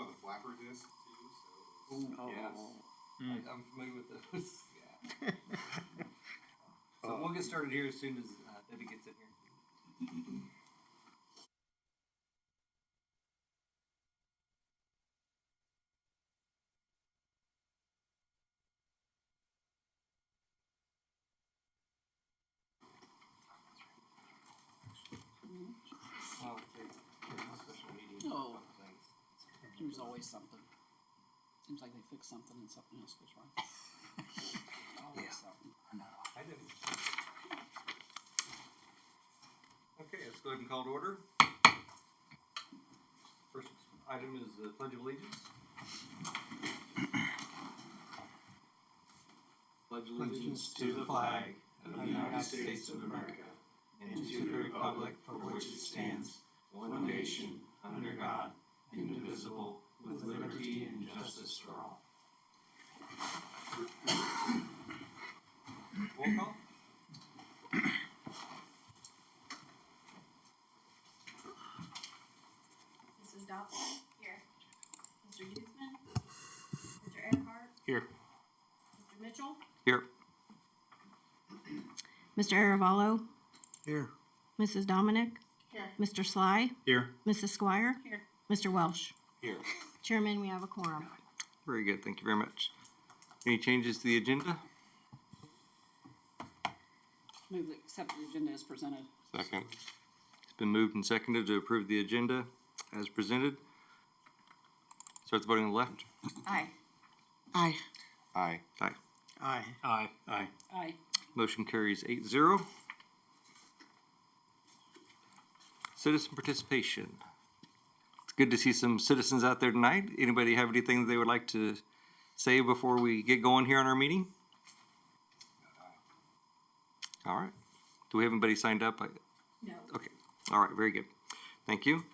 one of the flapper discs too. So Yes. I'm familiar with those. Yeah. So we'll get started here as soon as Debbie gets in here. Oh, there's always something. Seems like they fix something and something else goes wrong. Always something. Hi, Debbie. Okay, let's go ahead and call to order. First item is the Pledge of Allegiance. Pledge allegiance to the flag of the United States of America and to the republic for which it stands, one nation, under God, indivisible, with liberty and justice for all. Roll call. Mrs. Dobson? Here. Mr. Youthman? Mr. Earhart? Here. Mr. Mitchell? Here. Mr. Aravallo? Here. Mrs. Dominic? Here. Mr. Sly? Here. Mrs. Squire? Here. Mr. Welsh? Here. Chairman, we have a quorum. Very good, thank you very much. Any changes to the agenda? Move to accept the agenda as presented. Second. It's been moved and seconded to approve the agenda as presented. Start the voting on the left. Aye. Aye. Aye. Aye. Aye. Aye. Aye. Aye. Motion carries 8-0. Citizen participation. It's good to see some citizens out there tonight. Anybody have anything that they would like to say before we get going here on our meeting? All right. Do we have anybody signed up? No. Okay. All right. Very good. Thank you.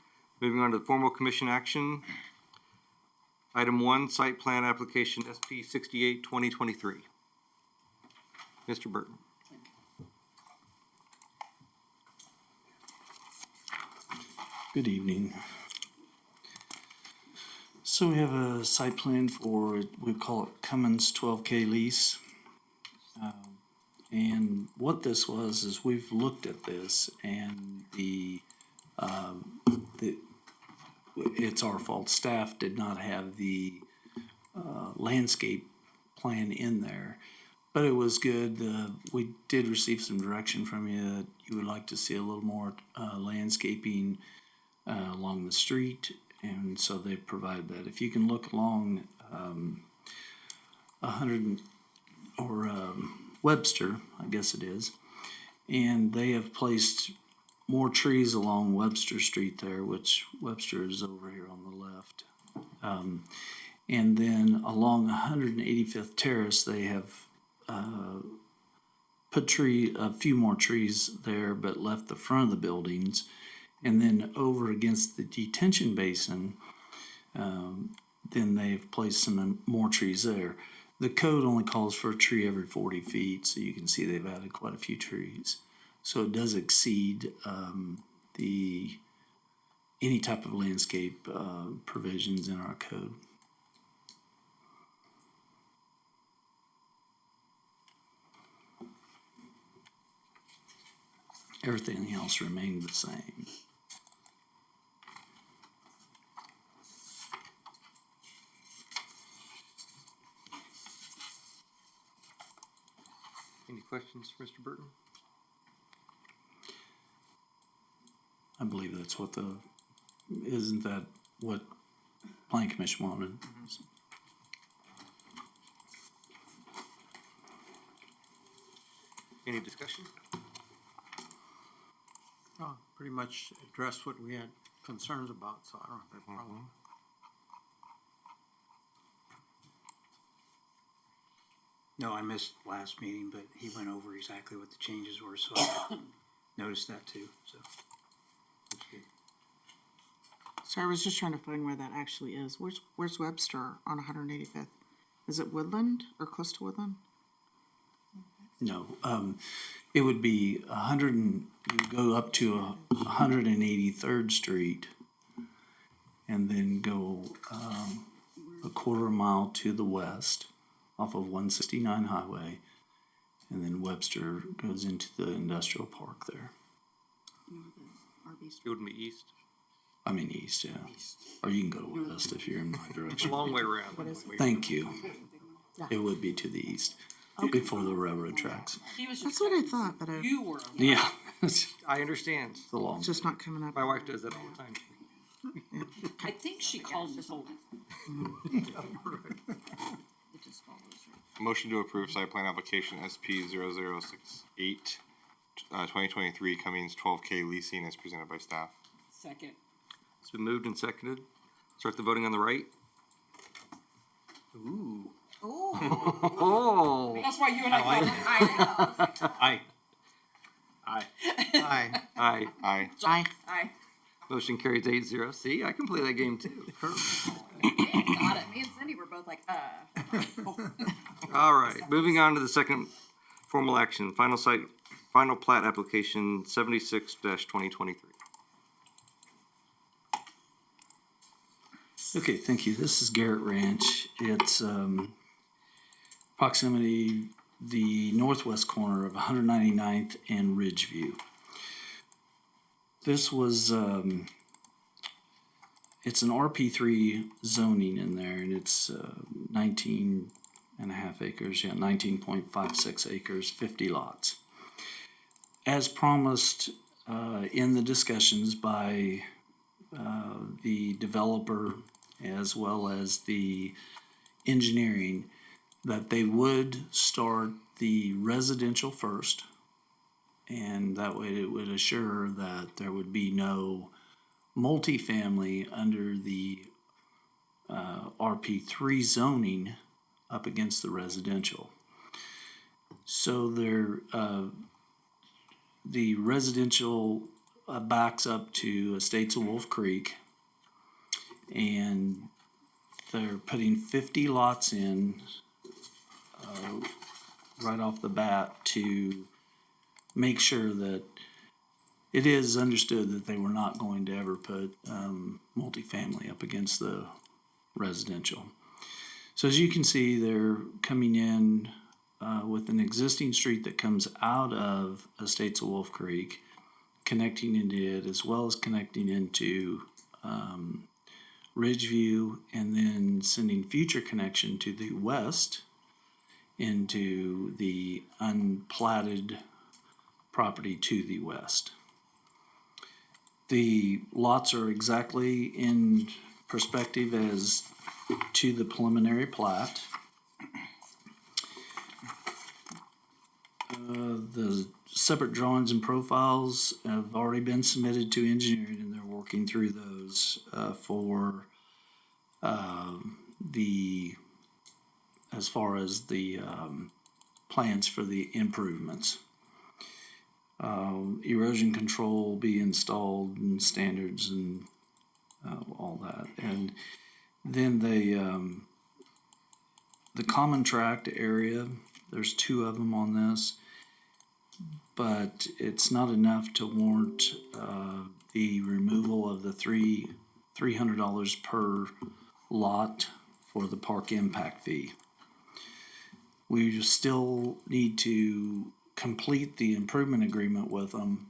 Moving on to the formal commission action. Item 1, site plan application SP 68 2023. Mr. Burton. Good evening. So we have a site plan for, we call it Cummins 12K lease. And what this was is we've looked at this and it's our fault. Staff did not have the landscape plan in there. But it was good. We did receive some direction from you that you would like to see a little more landscaping along the street, and so they provide that. If you can look along 100 or Webster, I guess it is, and they have placed more trees along Webster Street there, which Webster is over here on the left. And then along 185th Terrace, they have put a few more trees there, but left the front of the buildings. And then over against the detention basin, then they've placed some more trees there. The code only calls for a tree every 40 feet, so you can see they've added quite a few trees. So it does exceed any type of landscape provisions in our code. Everything else remained the same. Any questions for Mr. Burton? I believe that's what isn't that what Planning Commission wanted? Mm-hmm. Any discussion? Oh, pretty much addressed what we had concerns about, so I don't have a problem. No, I missed last meeting, but he went over exactly what the changes were, so I noticed that too, so. That's good. So I was just trying to find where that actually is. Where's Webster on 185th? Is it Woodland or close to Woodland? No, it would be you go up to 183rd Street, and then go, a quarter mile to the west off of 169 highway. And then Webster goes into the industrial park there. It would be east. I mean, east, yeah. Or you can go to west if you're in my It's a direction. long way around. Thank you. It would be to the east, before the railroad tracks. He was That's just, what I thought, but you were. Yeah, it's I understand. a long. just not coming up. My wife does that all the time. I think she called and told us. Motion to approve site plan application SP 0068, 2023 Cummings 12K leasing as presented by staff. Second. It's been moved and seconded. Start the voting on the right. Ooh. Oh, That's why you and I called. Aye. Aye. aye. Aye. Aye. Motion carries 8-0. See, I can play that game too. Got it. Me and Cindy were both like, All right, moving on to the second formal action, final plat application 76-2023. Okay, thank you. This is Garrett Ranch. It's proximity the northwest corner of 199th and Ridgeview. This was it's an RP3 zoning in there, and it's 19 and a half acres, 19.56 acres, 50 lots. As promised in the discussions by the developer as well as the engineering, that they would start the residential first, and that way it would assure that there would be no multifamily under the RP3 zoning up against the residential. So there, the residential backs up to Estates of Wolf Creek, and they're putting 50 lots in right off the bat to make sure that it is understood that they were not going to ever put multifamily up against the residential. So as you can see, they're coming in with an existing street that comes out of Estates of Wolf Creek, connecting into it, as well as connecting into Ridgeview, and then sending future connection to the west into the unplatted property to the west. The lots are exactly in perspective as to the preliminary plat. The separate drawings and profiles have already been submitted to engineering, and they're working through those for as far as the plans for the improvements. Erosion control will be installed and standards and all that. And then the common tract area, there's 2 of them on this, but it's not enough to warrant the removal of the $300 per lot for the park impact fee. We still need to complete the improvement agreement with them,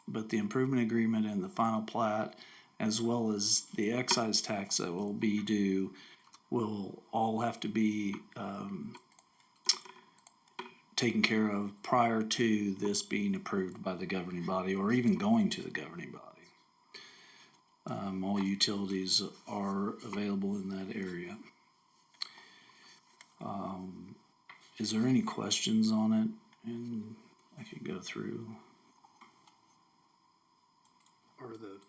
but the improvement agreement and the final plat, as well as the excise tax that will be due, will all have to be taken care of prior to this being approved by the governing body, or even going to the governing body. All utilities are available in that area. Is there any questions on it? And I could go through.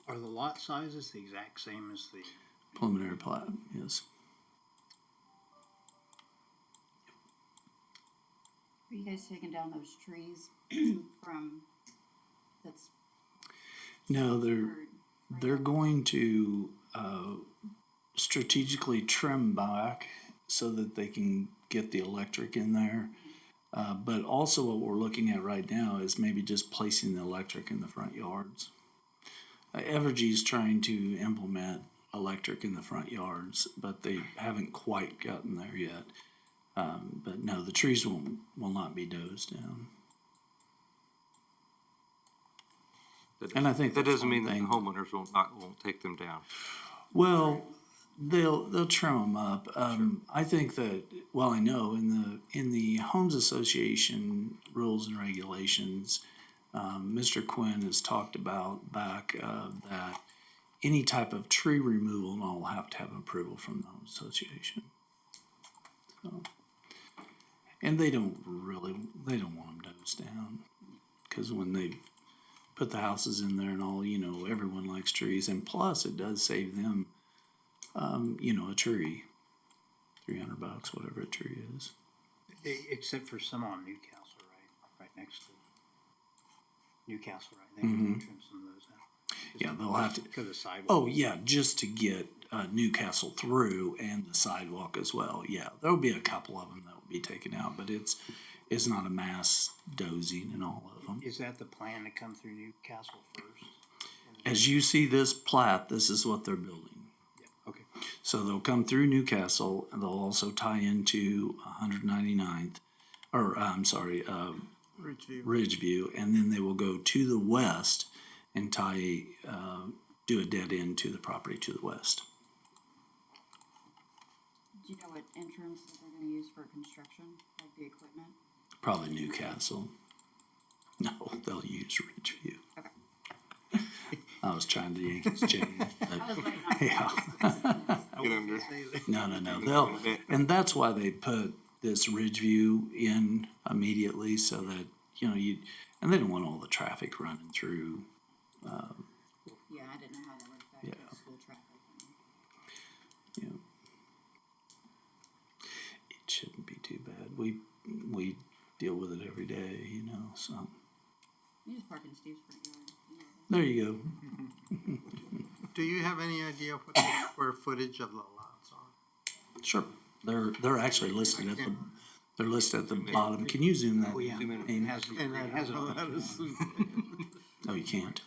Are the lot sizes the exact same as the? Preliminary plat, yes. are you guys taking down those trees from, that's, No, or, they're going to strategically trim back so that they can get the electric in there. But also what we're looking at right now is maybe just placing the electric in the front yards. Evergy's trying to implement electric in the front yards, but they haven't quite gotten there yet. But no, the trees will not be dozed down. And I think that that's doesn't one mean that the thing. homeowners won't take them down. Well, they'll trim them up. I think that, well, I know in the Homes Association rules and regulations, Mr. Quinn has talked about back that any type of tree removal and all will have to have approval from the Homes Association. So, and they don't want them dozed down, because when they put the houses in there and all, you know, everyone likes trees, and plus it does save them, you know, a tree, $300, whatever a tree is. Except for some on Newcastle, right next to Newcastle, right? They can trim some of those out. Yeah, they'll have to. Because of sidewalk. Oh yeah, just to get Newcastle through and the sidewalk as well. Yeah, there'll be a couple of them that will be taken out, but it's not a mass dozing in all of them. Is that the plan to come through Newcastle first? As you see this plat, this is what they're building. Yeah, okay. So they'll come through Newcastle, and they'll also tie into 199th, or I'm sorry, Ridgeview, and then they will go to the west and tie, do a dead end to the property to the west. Do you know what entrance that they're gonna use for construction, like the equipment? Probably Newcastle. No, they'll use Ridgeview. Okay. I was trying to yank his chain. I was waiting on Yeah. Get under. No. They'll, and that's why they put this Ridgeview in immediately, so that, you know, and they don't want all the traffic running through. Yeah, I didn't know how that would affect Yeah. the school traffic. You know, it shouldn't be too bad. We deal with it every day, you know, so. You just park in Steve's front yard. You know. There you go. Do you have any idea what the square footage of the lots are? Sure. They're actually listed at the bottom. Can you zoom that? Oh, yeah. in? It has, And I it has don't know how a, to zoom. Oh, you can't.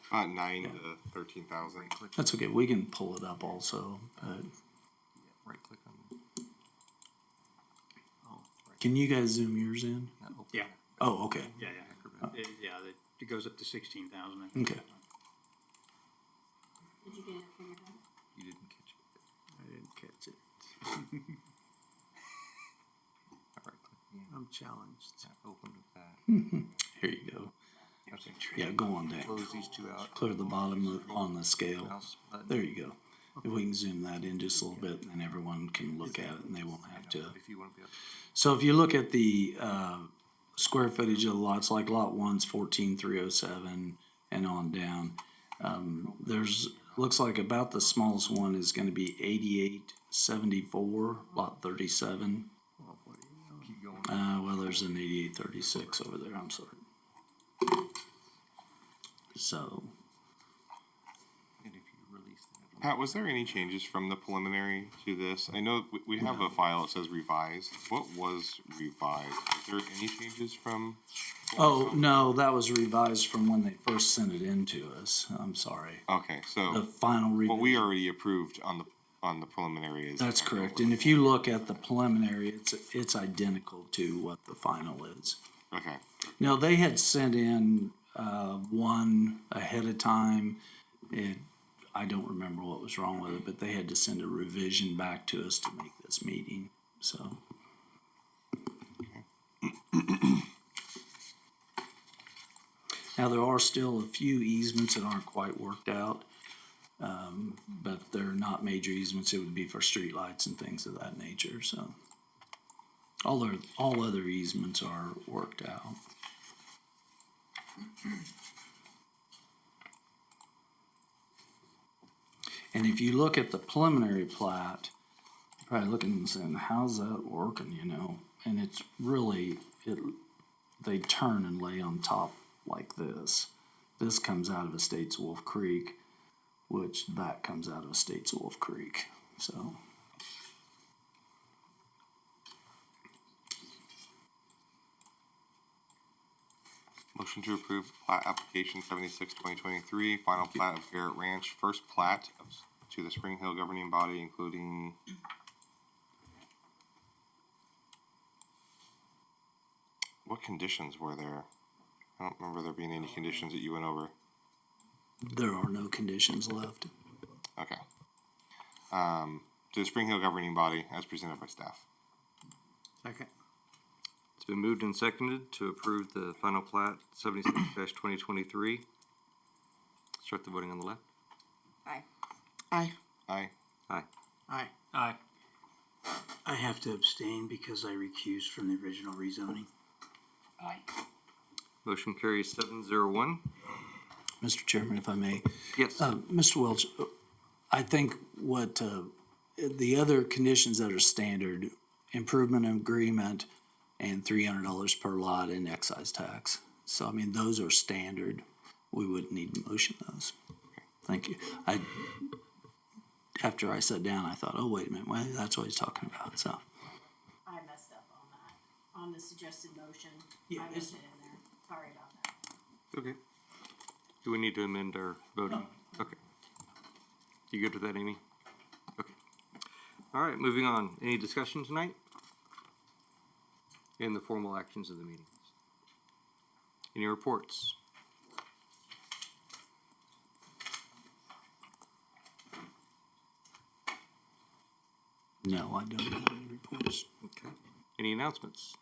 About 9 to 13,000. That's okay. We can pull it up also. But Right click on can you guys zoom yours in? yeah, Oh, okay. yeah. It goes up to 16,000. Okay. Did you get it figured out? You didn't catch it. I didn't catch it. Right click again. I'm challenged. Open with that. Here you go. Okay. Yeah, go on down. Close these two out. Clear the bottom on the scale. Mouse button. There you go. If we can zoom that in just a little bit, then everyone can look at it and they won't have to. If you want to be able So if you look at the square footage of the lots, like lot one's 14,307 and on down, looks like about the smallest one is gonna be 8874, lot 37. to keep going. Well, there's an 8836 over there, I'm sorry. So, And if you release that. Pat, was there any changes from the preliminary to this? I know we have a file that says revised. What was revised? Is there any changes from? oh, no, that was revised from when they first sent it in to us, I'm sorry. Okay, The so final what we revision. already approved on the preliminary is. That's correct, and if you look at the preliminary, it's identical to what the final is. Okay, Now, they had sent in one ahead of time. I don't remember what was wrong with it, but they had to send a revision back to us to make this meeting, so. Now, there are still a few easements that aren't quite worked out, but they're not major easements. It would be for streetlights and things of that nature, so. All other easements are worked out. And if you look at the preliminary plat, you're probably looking and saying, how's that working, you know? And it's really, they turn and lay on top like this. This comes out of Estates Wolf Creek, which that comes out of Estates Wolf Creek, so. Motion to approve plat application 76/2023, final plat of Garrett Ranch, first plat to the Spring Hill governing body, including what conditions were there? I don't remember there being any conditions that you went over. There are no conditions left. Okay. To the Spring Hill governing body as presented by staff. Second. It's been moved and seconded to approve the final plat 76/2023. Start the voting on the left. Aye. Aye. Aye. Aye. Aye. Aye. I have to abstain because I recused from the original rezoning. Aye. Motion carries 7-0-1. Mr. Chairman, if I may. Yes. Mr. Welch, I think what, the other conditions that are standard, improvement agreement and $300 per lot in excise tax. So, I mean, those are standard. We wouldn't need to motion those. Thank you. After I sat down, I thought, oh, wait a minute, well, that's what he's talking about, so. I messed up on that, on the suggested motion. Yeah, I missed it in there. Sorry about that. Okay. Do we need to amend our voting? Okay. You good with that, Amy? Okay. All right, moving on. Any discussion tonight? In the formal actions of the meetings? Any reports? No, I don't have any reports. Okay. Any announcements?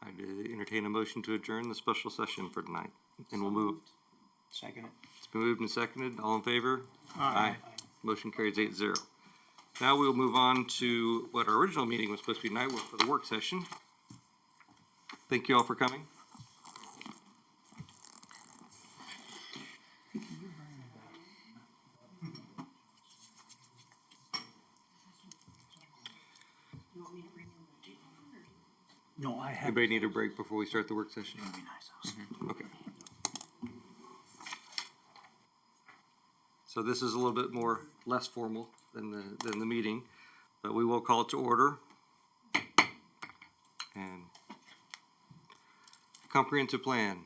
I'd entertain a motion to adjourn the special session for tonight. And we'll move. Second it. It's been moved and seconded. All in favor? Aye. Motion carries 8-0. Now we'll move on to what our original meeting was supposed to be tonight, was for the work session. Thank you all for coming. No, I have. Anybody need a break before we start the work session? That'd be nice. Okay. So this is a little bit more, less formal than the meeting, but we will call it to order. And comprehensive plan.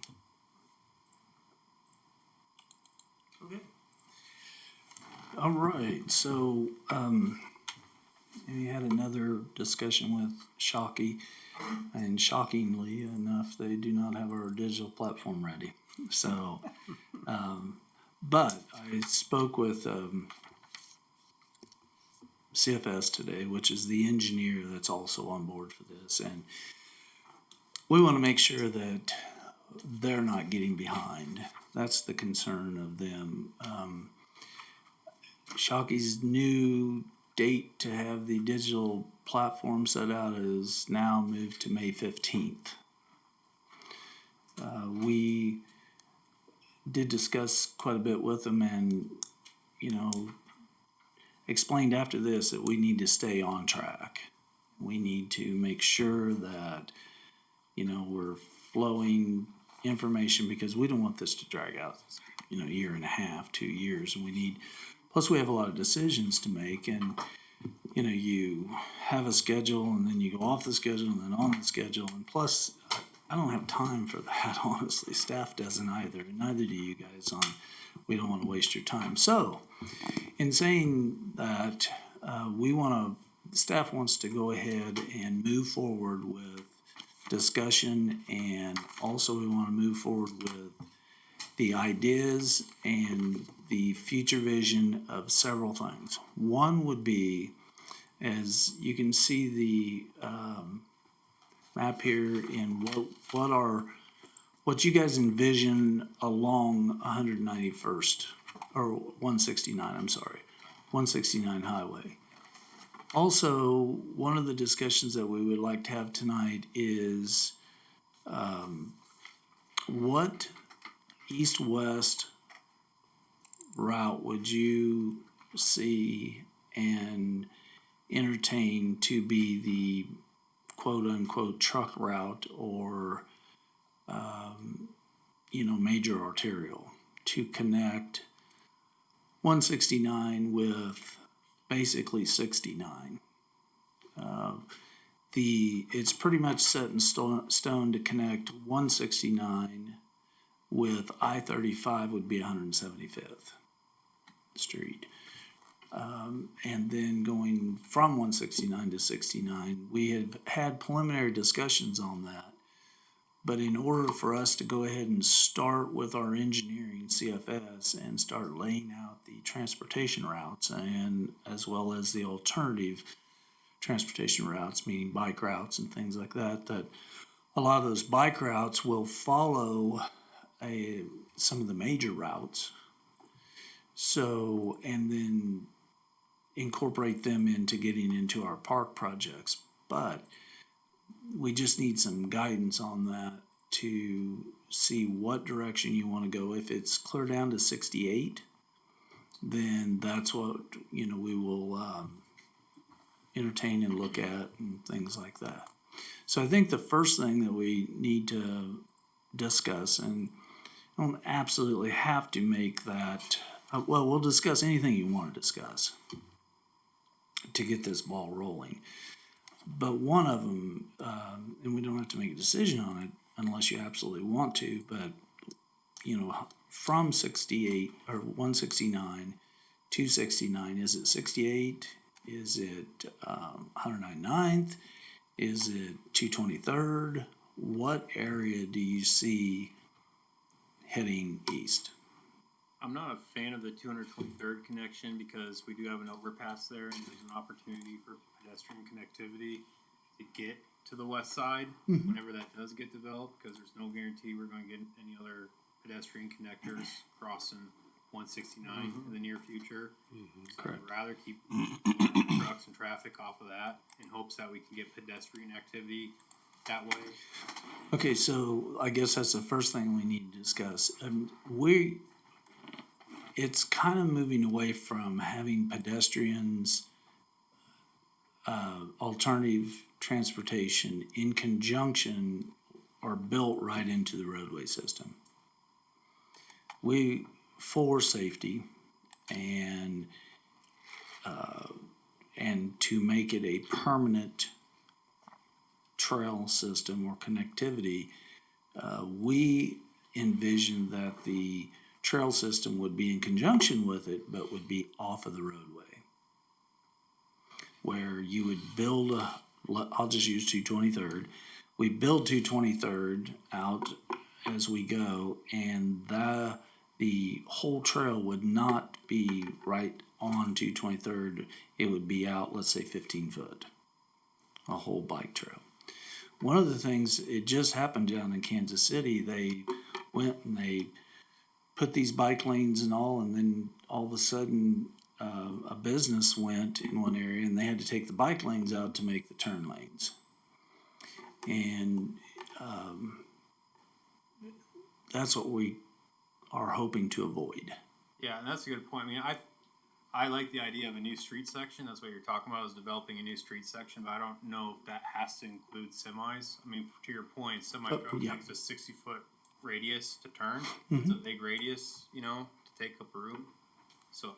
All right, so, we had another discussion with Shockey, and shockingly enough, they do not have our digital platform ready. So, but I spoke with, CFS today, which is the engineer that's also on board for this, and we want to make sure that they're not getting behind. That's the concern of them. Shockey's new date to have the digital platform set out is now moved to May 15th. We did discuss quite a bit with them and, explained after this that we need to stay on track. We need to make sure that, we're flowing information because we don't want this to drag out, a year and a half, 2 years. And plus we have a lot of decisions to make, and, you have a schedule and then you go off the schedule and then on the schedule. And plus, I don't have time for that, honestly. Staff doesn't either, and neither do you guys. We don't want to waste your time. So, in saying that, staff wants to go ahead and move forward with discussion, and also we want to move forward with the ideas and the future vision of several things. One would be, as you can see the map here, in what you guys envision along 191st, or 169, 169 highway. Also, one of the discussions that we would like to have tonight is what east-west route would you see and entertain to be the quote-unquote truck route, or major arterial to connect 169 with basically 69. it's pretty much set in stone to connect 169 with I-35 would be 175th Street. And then going from 169 to 69, we have had preliminary discussions on that. But in order for us to go ahead and start with our engineering CFS and start laying out the transportation routes and as well as the alternative transportation routes, meaning bike routes and things like that, that a lot of those bike routes will follow some of the major routes. So, and then incorporate them into getting into our park projects. But we just need some guidance on that to see what direction you want to go. If it's clear down to 68, then that's what, we will entertain and look at and things like that. So I think the first thing that we need to discuss, and I don't absolutely have to make that, we'll discuss anything you want to discuss to get this ball rolling. But one of them, and we don't have to make a decision on it unless you absolutely want to, but, from 68 or 169 to 69, is it 68? Is it 199th? Is it 223rd? What area do you see heading east? I'm not a fan of the 223rd connection because we do have an overpass there and there's an opportunity for pedestrian connectivity to get to the west side whenever that does get developed, because there's no guarantee we're going to get any other pedestrian connectors crossing 169 in the near future. So Correct. I'd rather keep trucks and traffic off of that in hopes that we can get pedestrian activity that way. Okay, so I guess that's the first thing we need to discuss. It's kind of moving away from having pedestrians, alternative transportation in conjunction or built right into the roadway system. For safety and to make it a permanent trail system or connectivity, we envision that the trail system would be in conjunction with it, but would be off of the roadway. Where you would build I'll just use 223rd. We build 223rd out as we go, and the whole trail would not be right on 223rd. It would be out, let's say 15 foot, a whole bike trail. One of the things, it just happened down in Kansas City, they went and they put these bike lanes and all, and then all of a sudden a business went in one area and they had to take the bike lanes out to make the turn lanes. And that's what we are hoping to avoid. Yeah, and that's a good point. I mean, I like the idea of a new street section. That's what you're talking about, is developing a new street section, but I don't know if that has to include semis. I mean, to your point, semi-truck takes a 60-foot radius to turn. It's a big radius, to take up room. So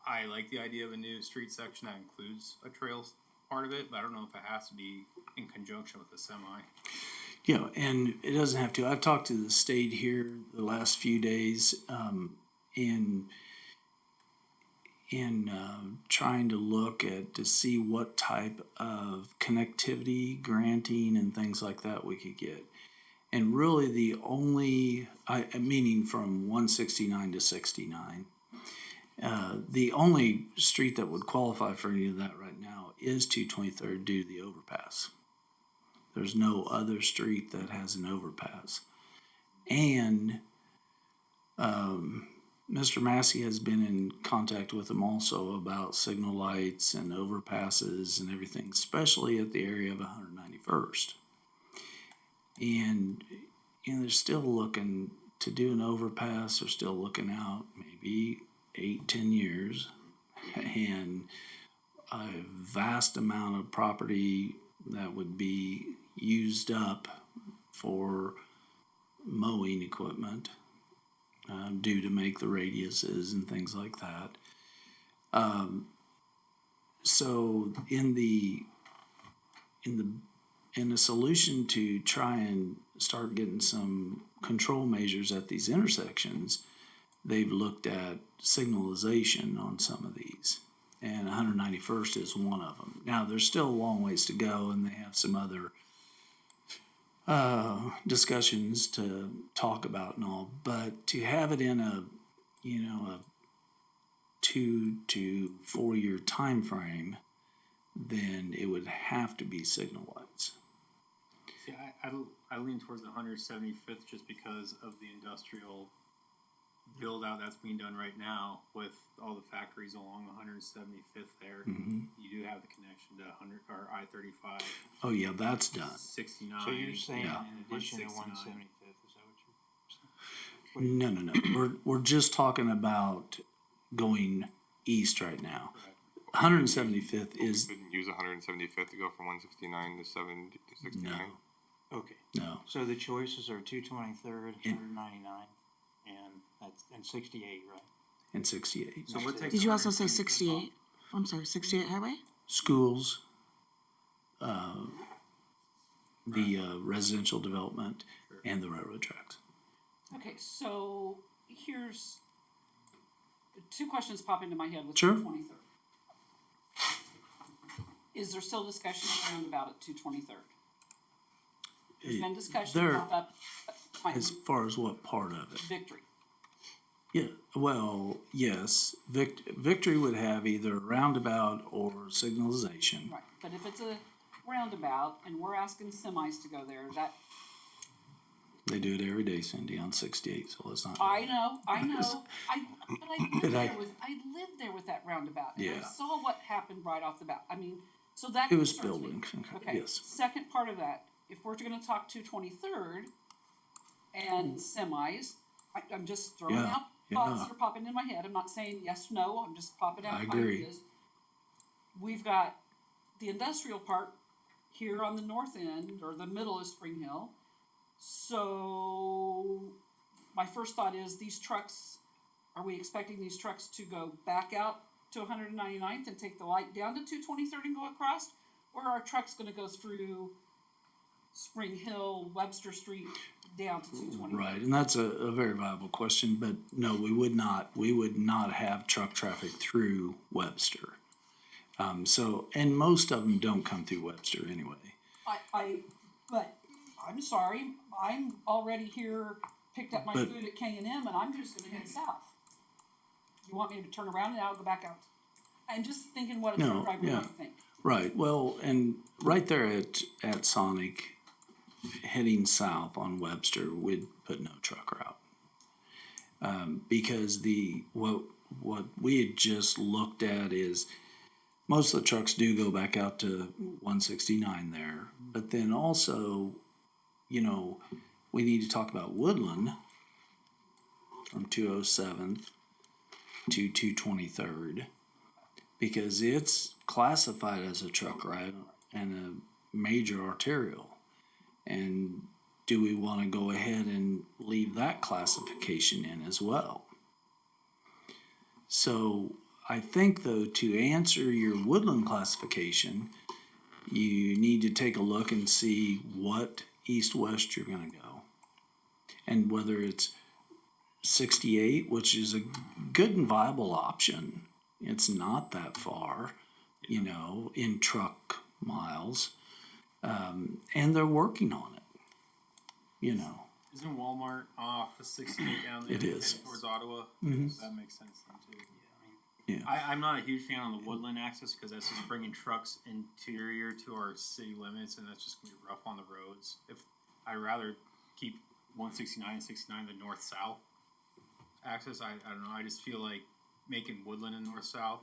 I like the idea of a new street section that includes a trail part of it, but I don't know if it has to be in conjunction with the semi. Yeah, and it doesn't have to. I've talked to the state here the last few days in trying to look to see what type of connectivity, granting, and things like that we could get. And really the only, meaning from 169 to 69, the only street that would qualify for any of that right now is 223rd due to the overpass. There's no other street that has an overpass. And Mr. Massey has been in contact with them also about signal lights and overpasses and everything, especially at the area of 191st. And they're still looking to do an overpass. They're still looking out maybe 8-10 years, and a vast amount of property that would be used up for mowing equipment due to make the radiuses and things like that. So in the in the solution to try and start getting some control measures at these intersections, they've looked at signalization on some of these. And 191st is one of them. Now, there's still a long ways to go, and they have some other discussions to talk about and all. But to have it in a 2 to 4 year time frame, then it would have to be signal lights. See, I lean towards the 175th just because of the industrial build out that's being done right now with all the factories along 175th there. You do have the connection to 100 or I-35, Oh yeah, that's done. 69. So you're saying Yeah. in addition to 169. 175th, is that what you're saying? No. We're just talking about going east right now. 175th is Couldn't use 175th to go from 169 to 69. Okay, no. so the choices are 223rd, 199, and 68, right? And 68. So what takes Did you also say 175th off? 68? I'm sorry, 68 highway? Schools, the residential development, and the railroad tracks. Okay, so here's, two questions pop into my head with Sure. 223rd. Is there still discussion around about at 223rd? There's been discussion There- about that, As far as what part of it? Victory. Yeah, well, yes. Victory would have either roundabout or signalization. Right, but if it's a roundabout and we're asking semis to go there, that, They do it every day, Cindy, on 68, so let's not. I know, but I lived But lived there with that roundabout, and I Yeah. saw what happened right off the bat. I mean, so that It was concerns me. buildings, Okay, yes. second part of that, if we're gonna talk 223rd and semis, I'm just throwing Yeah, out thoughts that are popping in my head. I'm not saying yes, no, I'm just popping out I agree. ideas. We've got the industrial park here on the north end, or the middle of Spring Hill. So, my first thought is, these trucks, are we expecting these trucks to go back out to 199th and take the light down to 223rd and go across? Or are trucks gonna go through Spring Hill, Webster Street, down to 223rd? Right, and that's a very viable question, but no, we would not have truck traffic through Webster. And most of them don't come through Webster anyway. But, I'm sorry, I'm already here, picked up my But- food at K&M, and I'm just gonna head south. You want me to turn around and I'll go back out? I'm just thinking what a No, truck driver yeah. might think. Right, well, and right there at Sonic, heading south on Webster, we'd put no truck route. Because what we had just looked at is, most of the trucks do go back out to 169 there, but then also, we need to talk about Woodland from 207th to 223rd, because it's classified as a truck route and a major arterial. And do we want to go ahead and leave that classification in as well? So I think, though, to answer your Woodland classification, you need to take a look and see what east-west you're going to go. And whether it's 68, which is a good and viable option. It's not that far, in truck miles. And they're working on it, Isn't Walmart off the 68 down there? It is. heading towards Ottawa? Mhm. So that makes sense then too. Yeah. I'm not a huge fan on the Woodland access because that's just bringing trucks interior to our city limits, and that's just gonna be rough on the roads. I'd rather keep 169 and 69 the north-south access. I don't know. I just feel like making Woodland a north-south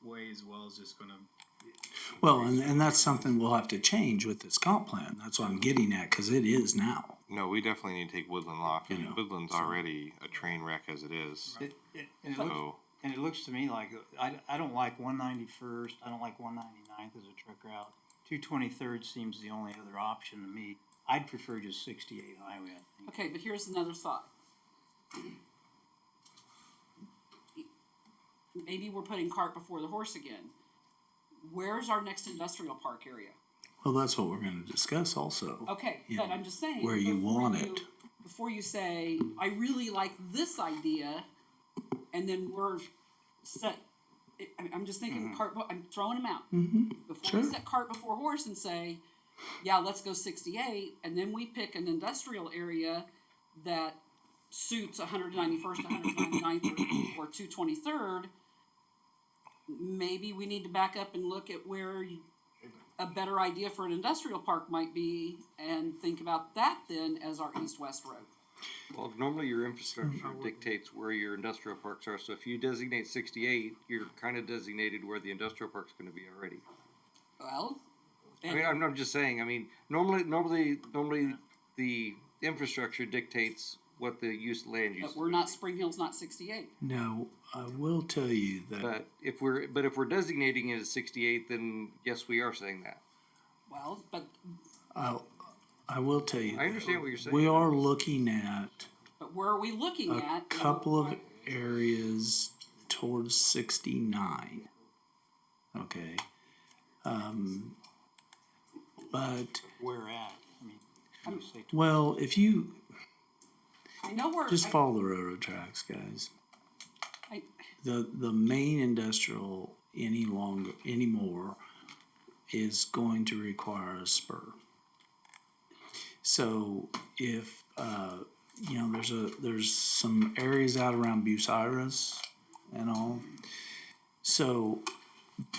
way as well is just gonna. Well, and that's something we'll have to change with this comp plan. That's what I'm getting at, because it is now. No, we definitely need to take Woodland off. You know, Woodland's already a train wreck as it is. And it looks to me like, I don't like 191st, I don't like 199th as a truck route. 223rd seems the only other option to me. I'd prefer just 68 highway, I think. Okay, but here's another thought. Maybe we're putting cart before the horse again. Where's our next industrial park area? Well, that's what we're gonna discuss also. Okay, you but know, I'm just saying. where you before want you- it. Before you say, I really like this idea, and then we're set, I'm just thinking I'm throwing them out. Before we Sure. set cart before horse and say, yeah, let's go 68, and then we pick an industrial area that suits 191st, 199th, or 223rd, maybe we need to back up and look at where a better idea for an industrial park might be and think about that then as our east-west road. Well, normally your infrastructure dictates where your industrial parks are, so if you designate 68, you're kind of designated where the industrial park's gonna be already. Well, I mean, I'm just saying, I mean, normally the infrastructure dictates what the land use but is. we're not, Spring Hill's not 68. Now, I will tell you that But if we're designating it as 68, then yes, we are saying that. Well, but I will tell you. I understand what you're saying. We are looking at where are we looking a at? couple of areas towards 69. Okay. But, Where at? I mean, you say well, if you I know where. just follow the railroad tracks, guys. I- The main industrial anymore is going to require a spur. So if there's some areas out around Bucyrus and all. So,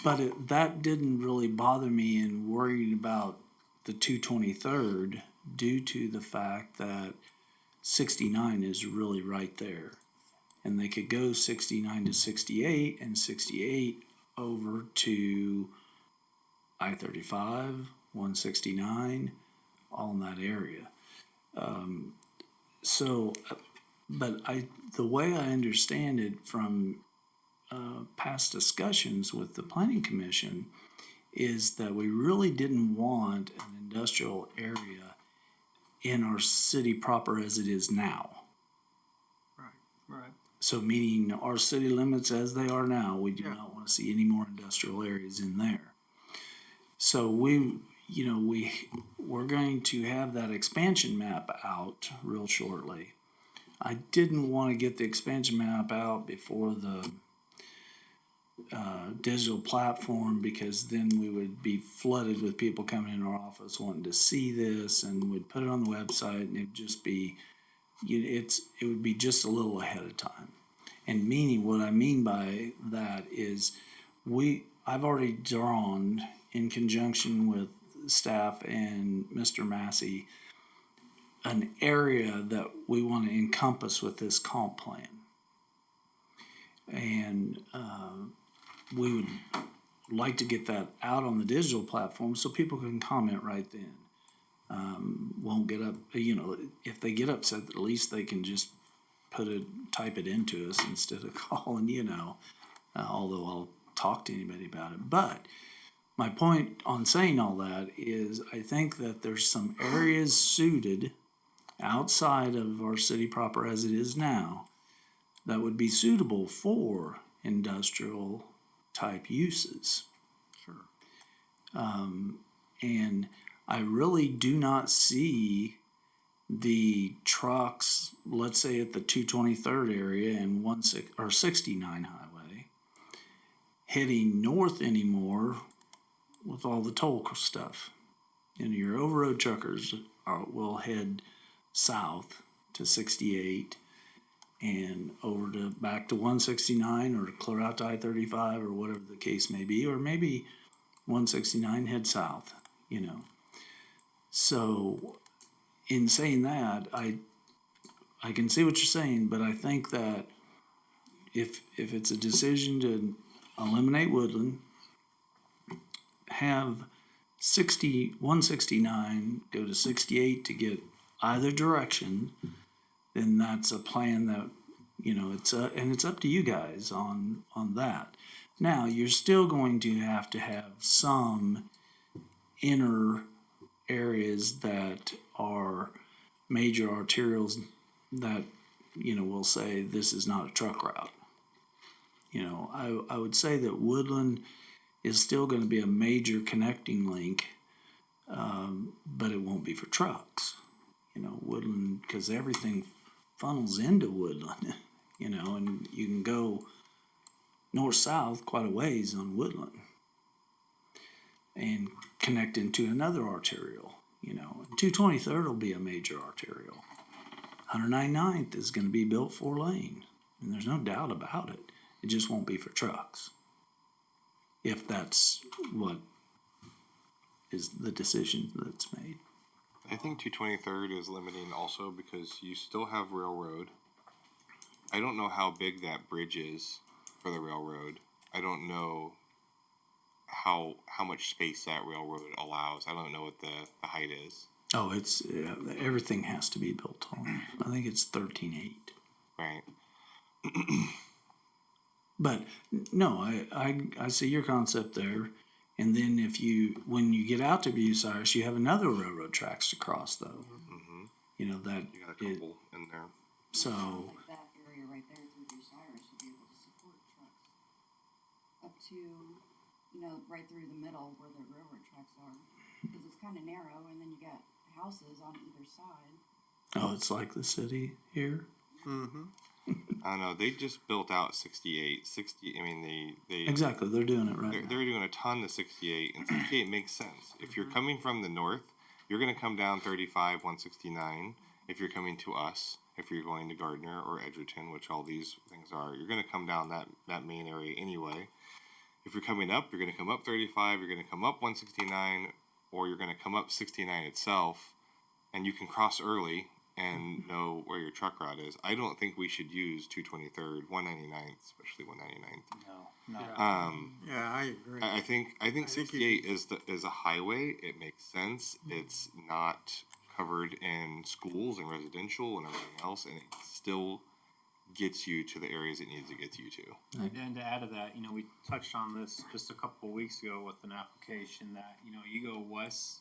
but that didn't really bother me in worrying about the 223rd due to the fact that 69 is really right there. And they could go 69 to 68 and 68 over to I-35, 169, all in that area. But the way I understand it from past discussions with the planning commission is that we really didn't want an industrial area in our city proper as it is now. right. So meaning our city limits as they are now, we do not want to see any more industrial areas in there. So we're going to have that expansion map out real shortly. I didn't want to get the expansion map out before the digital platform because then we would be flooded with people coming in our office wanting to see this, and we'd put it on the website and it'd just be, it would be just a little ahead of time. And meaning, what I mean by that is I've already drawn in conjunction with staff and Mr. Massey an area that we want to encompass with this comp plan. And we would like to get that out on the digital platform so people can comment right then. Won't get up, if they get upset, at least they can just type it into us instead of calling, although I'll talk to anybody about it. But my point on saying all that is I think that there's some areas suited outside of our city proper as it is now that would be suitable for industrial type uses. Sure. And I really do not see the trucks, let's say at the 223rd area and 69 highway, heading north anymore with all the toll stuff. And your over-road truckers will head south to 68 and over to back to 169 or clear out to I-35 or whatever the case may be, or maybe 169 head south, So in saying that, I can see what you're saying, but I think that if it's a decision to eliminate Woodland, have 169 go to 68 to get either direction, then that's a plan that, and it's up to you guys on that. Now, you're still going to have some inner areas that are major arterials that, will say this is not a truck route. I would say that Woodland is still going to be a major connecting link but it won't be for trucks. You know, Woodland, because everything funnels into Woodland, you know, and you can go north-south quite a ways on Woodland and connect into another arterial, you know. 223rd will be a major arterial. 199th is going to be built 4-lane, and there's no doubt about it. It just won't be for trucks, if that's what is the decision that's made. I think 223rd is limiting also because you still have railroad. I don't know how big that bridge is for the railroad. I don't know how much space that railroad allows. I don't know what the height is. Oh, it's everything has to be built on. I think it's 13.8. Right. But no, I see your concept there. And then when you get out to Bucyrus, you have another railroad tracks to cross though. Mm-hmm. You know, that, You got a couple in there. so, Like that area right there through Bucyrus should be able to support trucks up to, you know, right through the middle where the railroad tracks are. Because it's kind of narrow and then you got houses on either side. oh, it's like the city here. I don't know. They just built out 68. 60. I mean, they Exactly, they're doing it right they're now. doing a ton to 68, and 68 makes sense. If you're coming from the north, you're going to come down 35, 169. If you're coming to us, if you're going to Gardner or Edgerton, which all these things are, you're going to come down that main area anyway. If you're coming up, you're going to come up 35. You're going to come up 169, or you're going to come up 69 itself, and you can cross early and know where your truck route is. I don't think we should use 223rd, 199th, especially 199th. No. Yeah, I agree. I think 68 is a highway. It makes sense. It's not covered in schools and residential and everything else, and it still gets you to the areas it needs to get you to. And to add to that, you know, we touched on this just a couple of weeks ago with an application that, you know, you go west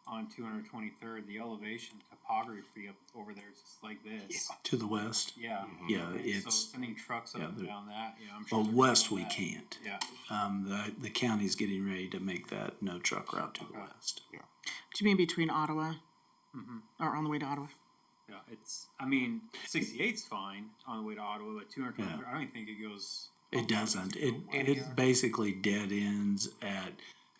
on 223rd, the elevation topography up over there is just like this. To the west. Yeah. Yeah, And it's, so sending trucks up yeah, and the- down that, you know, I'm sure. well, they're west doing we that. can't. Yeah. The county's getting ready to make that no truck route to the Okay. west. Do you mean between Ottawa? Or on the way to Ottawa? Yeah, it's, I mean, 68's fine on the way to Ottawa, but 223rd, I don't even think it goes. It doesn't. It basically dead ends at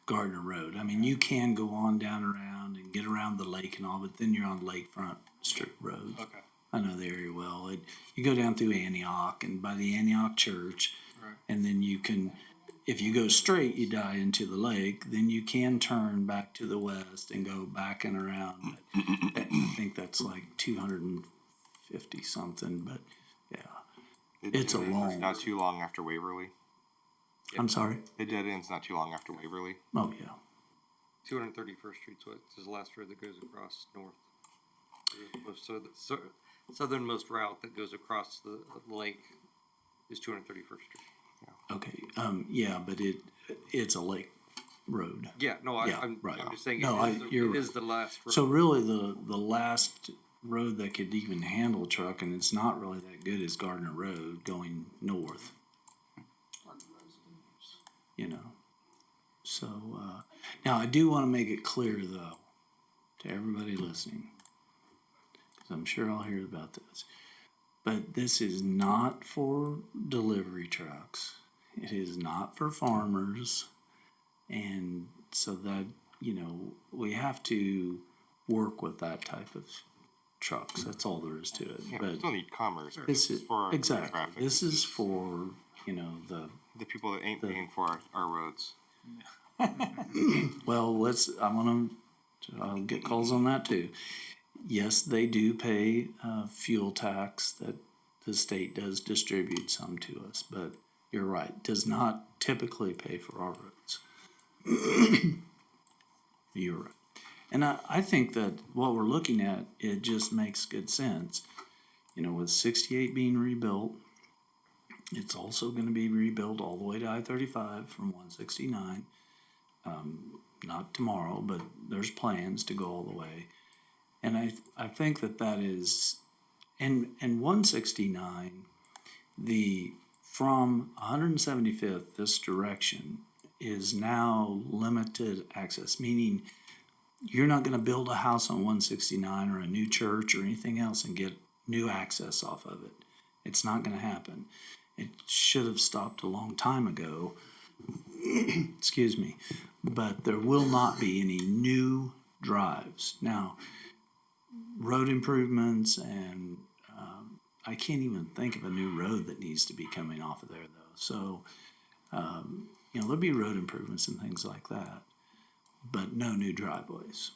Gardner Road. I mean, you can go on down around and get around the lake and all, but then you're on lakefront strip roads. Okay. I know the area well. You go down through Antioch and by the Antioch Church, Right. and then you can, if you go straight, you die into the lake. Then you can turn back to the west and go back and around. But I think that's like 250 something. But yeah, It's a long- Not too long after Waverly. I'm sorry. It dead ends not too long after Waverly. Oh yeah. 231st Street's what is the last road that goes across north. So the southernmost route that goes across the lake is 231st Street. Okay. Yeah, but it's a lake road. Yeah, no, Yeah, I'm right. just saying No, you're it is the last road. So really, the last road that could even handle truck, and it's not really that good, is Gardner Road going north. You know. So now I do want to make it clear though to everybody listening, because I'm sure I'll hear about this. But this is not for delivery trucks. It is not for farmers. And so that, you know, we have to work with that type of trucks. That's all there is to it. Yeah, we But still need commerce. But this is, for our exactly, traffic. this is for, you know, the people that ain't paying for our roads. well, I'll get calls on that too. Yes, they do pay fuel tax that the state does distribute some to us, but you're right, does not typically pay for our roads. You're right. And I think that what we're looking at, it just makes good sense. You know, with 68 being rebuilt, it's also going to be rebuilt all the way to I-35 from 169. Not tomorrow, but there's plans to go all the way. And I think that is, and 169, from 175th, this direction is now limited access, meaning you're not gonna build a house on 169 or a new church or anything else and get new access off of it. It's not gonna happen. It should have stopped a long time ago. Excuse me. But there will not be any new drives. Now, road improvements and I can't even think of a new road that needs to be coming off of there though. So, there'll be road improvements and things like that, but no new driveways.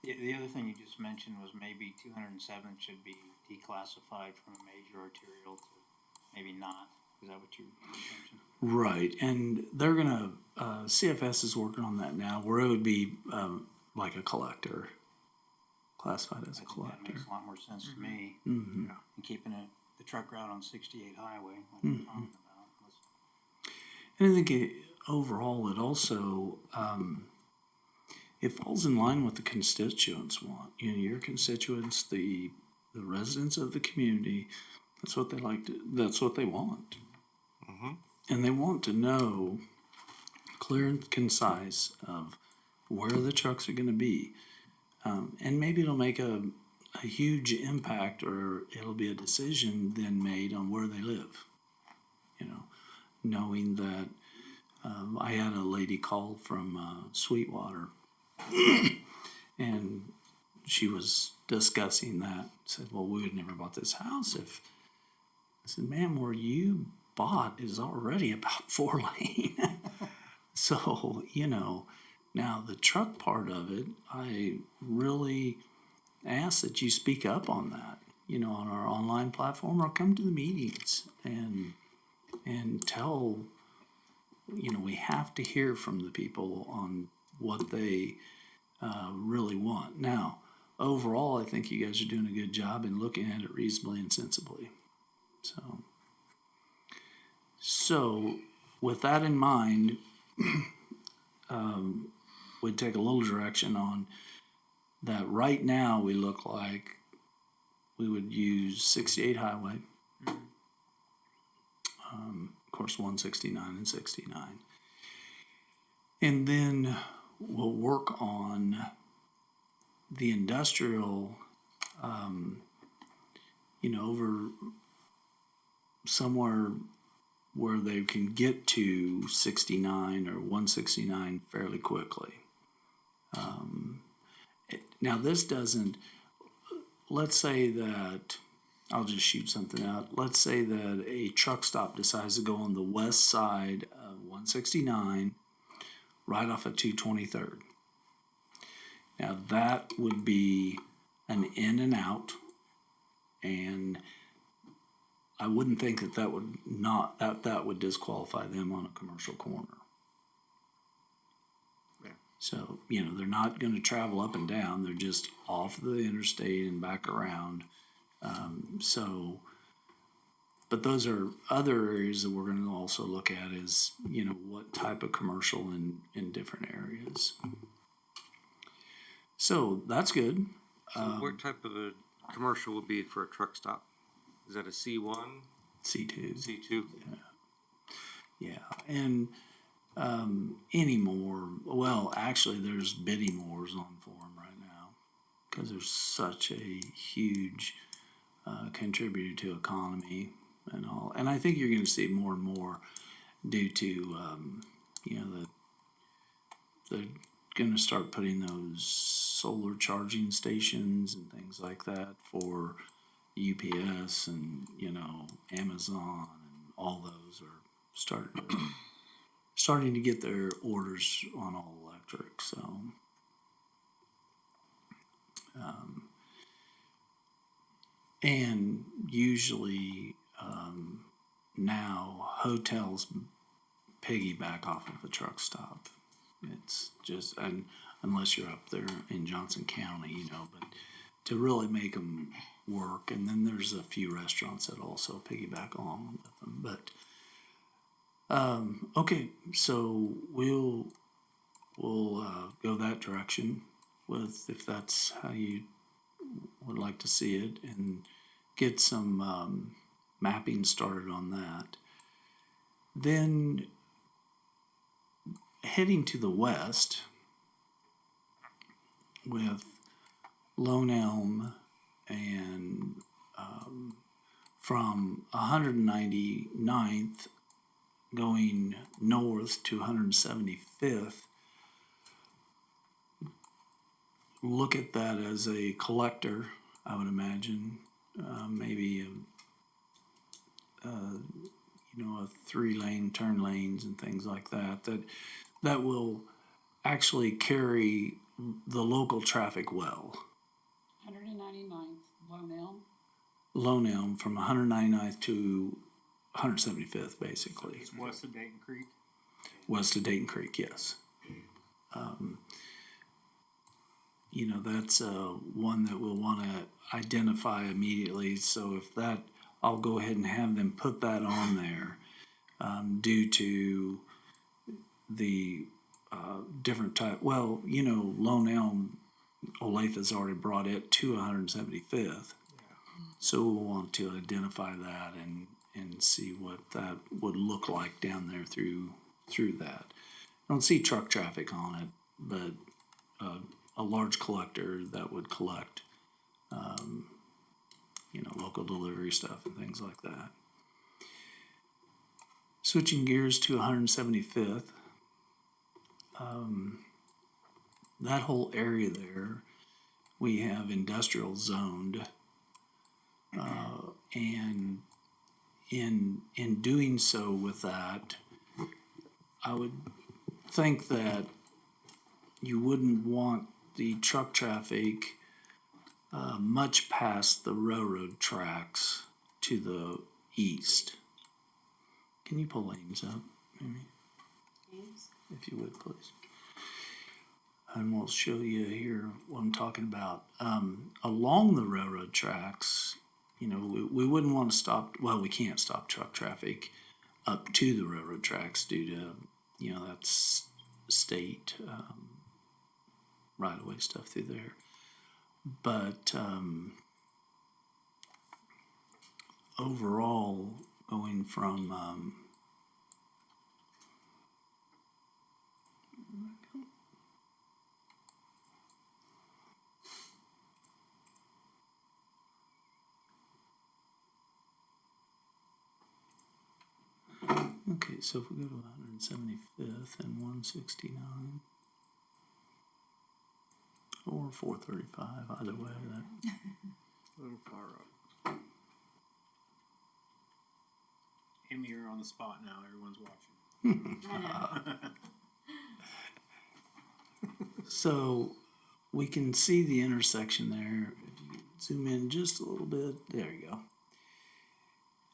The other thing you just mentioned was maybe 207 should be declassified from a major arterial to maybe not. Is that what you mentioned? Right, and they're gonna, CFS is working on that now, where it would be, like a collector, classified as a I think that collector. makes a lot more sense to me Mhm. than keeping it, the truck route on 68 highway, like we're talking about. And I think overall, it also, it falls in line with the constituents want. Your constituents, the residents of the community, that's what they like to, that's what they want. And they want to know clear and concise of where the trucks are gonna be. And maybe it'll make a huge impact, or it'll be a decision then made on where they live. Knowing that, I had a lady call from Sweetwater, and she was discussing that. Said, "Well, we would never bought this house if." I said, "Ma'am, where you bought is already about 4 lane." So now the truck part of it, I really ask that you speak up on that. On our online platform, or come to the meetings and tell. We have to hear from the people on what they really want. Now, overall, I think you guys are doing a good job in looking at it reasonably and sensibly. So with that in mind, we'd take a little direction on that. Right now, we look like we would use 68 highway. Of course, 169 and 69. And then we'll work on the industrial, over somewhere where they can get to 69 or 169 fairly quickly. Now, this doesn't, let's say that, I'll just shoot something out. Let's say that a truck stop decides to go on the west side of 169, right off of 223rd. Now, that would be an in and out, and I wouldn't think that would disqualify them on a commercial corner. So, they're not going to travel up and down. They're just off the interstate and back around. But those are other areas that we're going to also look at is, what type of commercial in different areas. So that's good. So what type of a commercial would be for a truck stop? Is that a C1? C2. C2? Yeah. And anymore, well, actually, there's bidding wars on for them right now because there's such a huge contributor to economy and all. And I think you're going to see more and more due to, they're going to start putting those solar charging stations and things like that for UPS and, Amazon and all those are starting to get their orders on all electric. So, and usually now hotels piggyback off of a truck stop. It's just, and unless you're up there in Johnson County, but to really make them work. And then there's a few restaurants that also piggyback along with them. But okay, so we'll go that direction with, if that's how you would like to see it, and get some mapping started on that. Then heading to the west with Lone Elm and from 199th going north to 175th, look at that as a collector, I would imagine. Maybe a 3-lane turn lanes and things like that. That will actually carry the local traffic well. 199th, Lone Elm. Lone Elm from 199th to 175th, basically. It's west of Dayton Creek. West of Dayton Creek, yes. That's one that we'll want to identify immediately. So if that, I'll go ahead and have them put that on there due to the different type. Well, Lone Elm, Olathe has already brought it to 175th. So we'll want to identify that and see what that would look like down there through that. I don't see truck traffic on it, but a large collector that would collect, local delivery stuff and things like that. Switching gears to 175th, that whole area there, we have industrial zoned, and in doing so with that, I would think that you wouldn't want the truck traffic much past the railroad tracks to the east. Can you pull Ames up, maybe? Ames? If you would, please. And we'll show you here what I'm talking about. Along the railroad tracks, we wouldn't want to stop, well, we can't stop truck traffic up to the railroad tracks due to, that's state right-of-way stuff through there. But overall, going from okay, so if we go to 175th and 169 or 435, either way, that A little far up. Amy, you're on the spot now. Everyone's watching. So we can see the intersection there. If you zoom in just a little bit, there you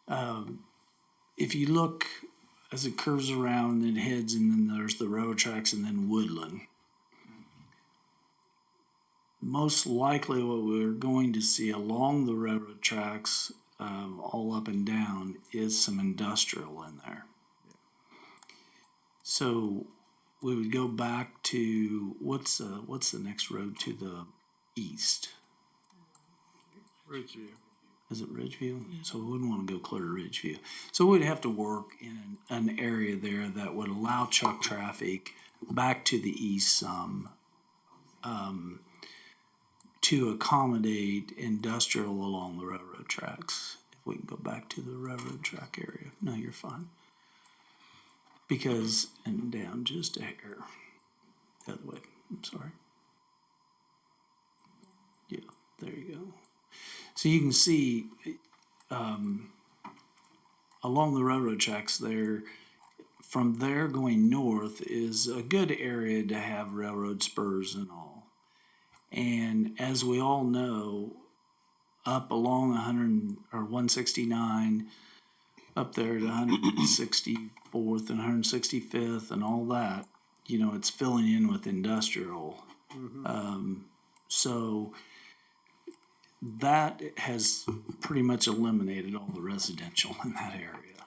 go. If you look as it curves around and heads, and then there's the railroad tracks and then woodland. Most likely what we're going to see along the railroad tracks, all up and down, is some industrial in there. So we would go back to, what's the next road to the east? Ridgeview. Is it Ridgeview? So we wouldn't want to go clear to Ridgeview. So we'd have to work in an area there that would allow truck traffic back to the east some, to accommodate industrial along the railroad tracks. If we can go back to the railroad track area. No, you're fine. Because, and down just a hair. The other way, I'm sorry. Yeah, there you go. So you can see along the railroad tracks there, from there going north is a good area to have railroad spurs and all. And as we all know, up along 169, up there to 164th and 165th and all that, it's filling in with industrial. So that has pretty much eliminated all the residential in that area.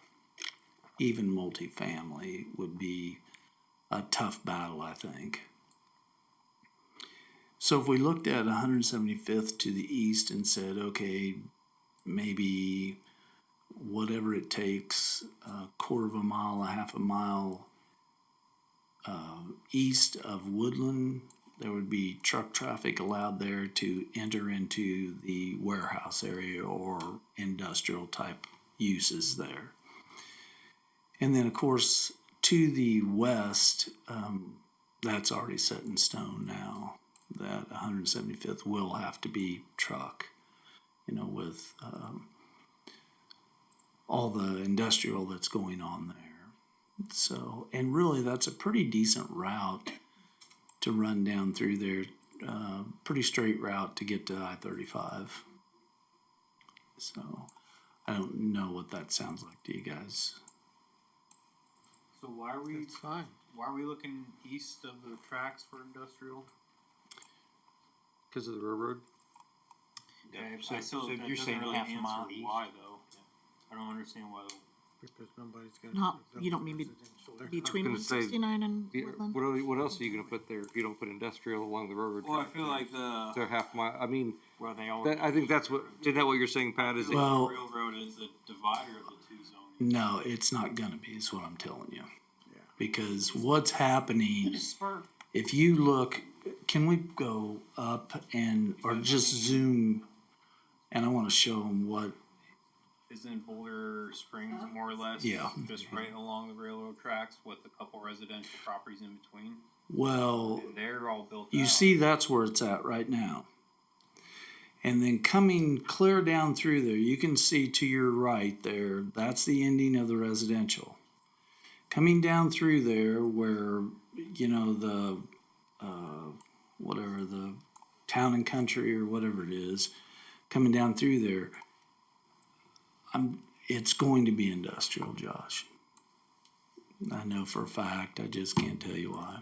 Even multifamily would be a tough battle, I think. So if we looked at 175th to the east and said, okay, maybe whatever it takes, a quarter of a mile, a half a mile east of Woodland, there would be truck traffic allowed there to enter into the warehouse area or industrial type uses there. And then, of course, to the west, that's already set in stone now, that 175th will have to be truck, you know, with all the industrial that's going on there. So, and really that's a pretty decent route to run down through there, pretty straight route to get to I-35. So, I don't know what that sounds like to you guys. So why are we, It's fine. why are we looking east of the tracks for industrial? Because of the railroad? Okay, so- I still, so that you're doesn't saying really half a answer mile east? why though. I don't understand why. Because nobody's got. Not, you don't mean between gonna one say, sixty-nine and Yeah, Woodland? what else are you gonna put there if you don't put industrial along the railroad? Well, I track? feel like the, They're half mile, I mean, where they all. I think that's what, isn't that what you're saying, Pat, is it? Well- Railroad is the divider of the two zones. No, it's not gonna be, is what I'm telling you. Because what's happening, Spur. if you look, can we go up and, or just zoom? And I wanna show them what, Isn't Boulder Springs more or less? Yeah. Just right along the railroad tracks with a couple residential properties in between? well, And they're all built out. you see, that's where it's at right now. And then coming clear down through there, you can see to your right there, that's the ending of the residential. Coming down through there where, you know, the, whatever, the town and country or whatever it is, coming down through there, it's going to be industrial, Josh. I know for a fact, I just can't tell you why.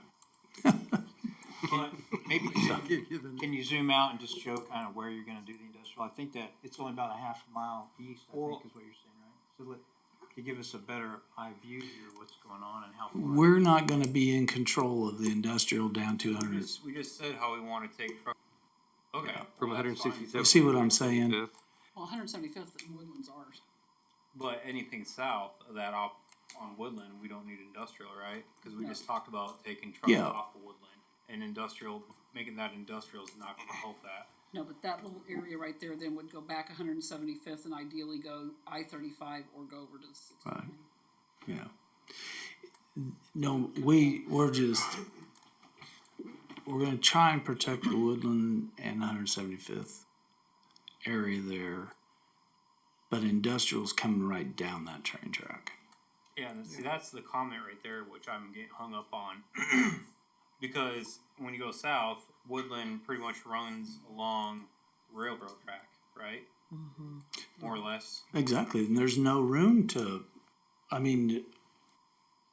But maybe, can you zoom out and just show kind of where you're gonna do the industrial? I think that it's only about a half a mile east, I think is what you're saying, right? So to give us a better eye view here, what's going on and how far. We're not gonna be in control of the industrial down to 100. We just said how we wanna take truck. Okay. From well, that's fine. 167th. You see what I'm saying? Well, 175th and Woodland's ours. But anything south of that on Woodland, we don't need industrial, right? Cause we just talked about taking trucks Yeah. off of Woodland. And industrial, making that industrial is not gonna help that. No, but that little area right there then would go back 175th and ideally go I-35 or go over to 69. Right. Yeah. No, we're gonna try and protect the Woodland and 175th area there. But industrial's coming right down that train track. Yeah, and see, that's the comment right there, which I'm getting hung up on. Because when you go south, Woodland pretty much runs along railroad track, right? More or less. Exactly, and there's no room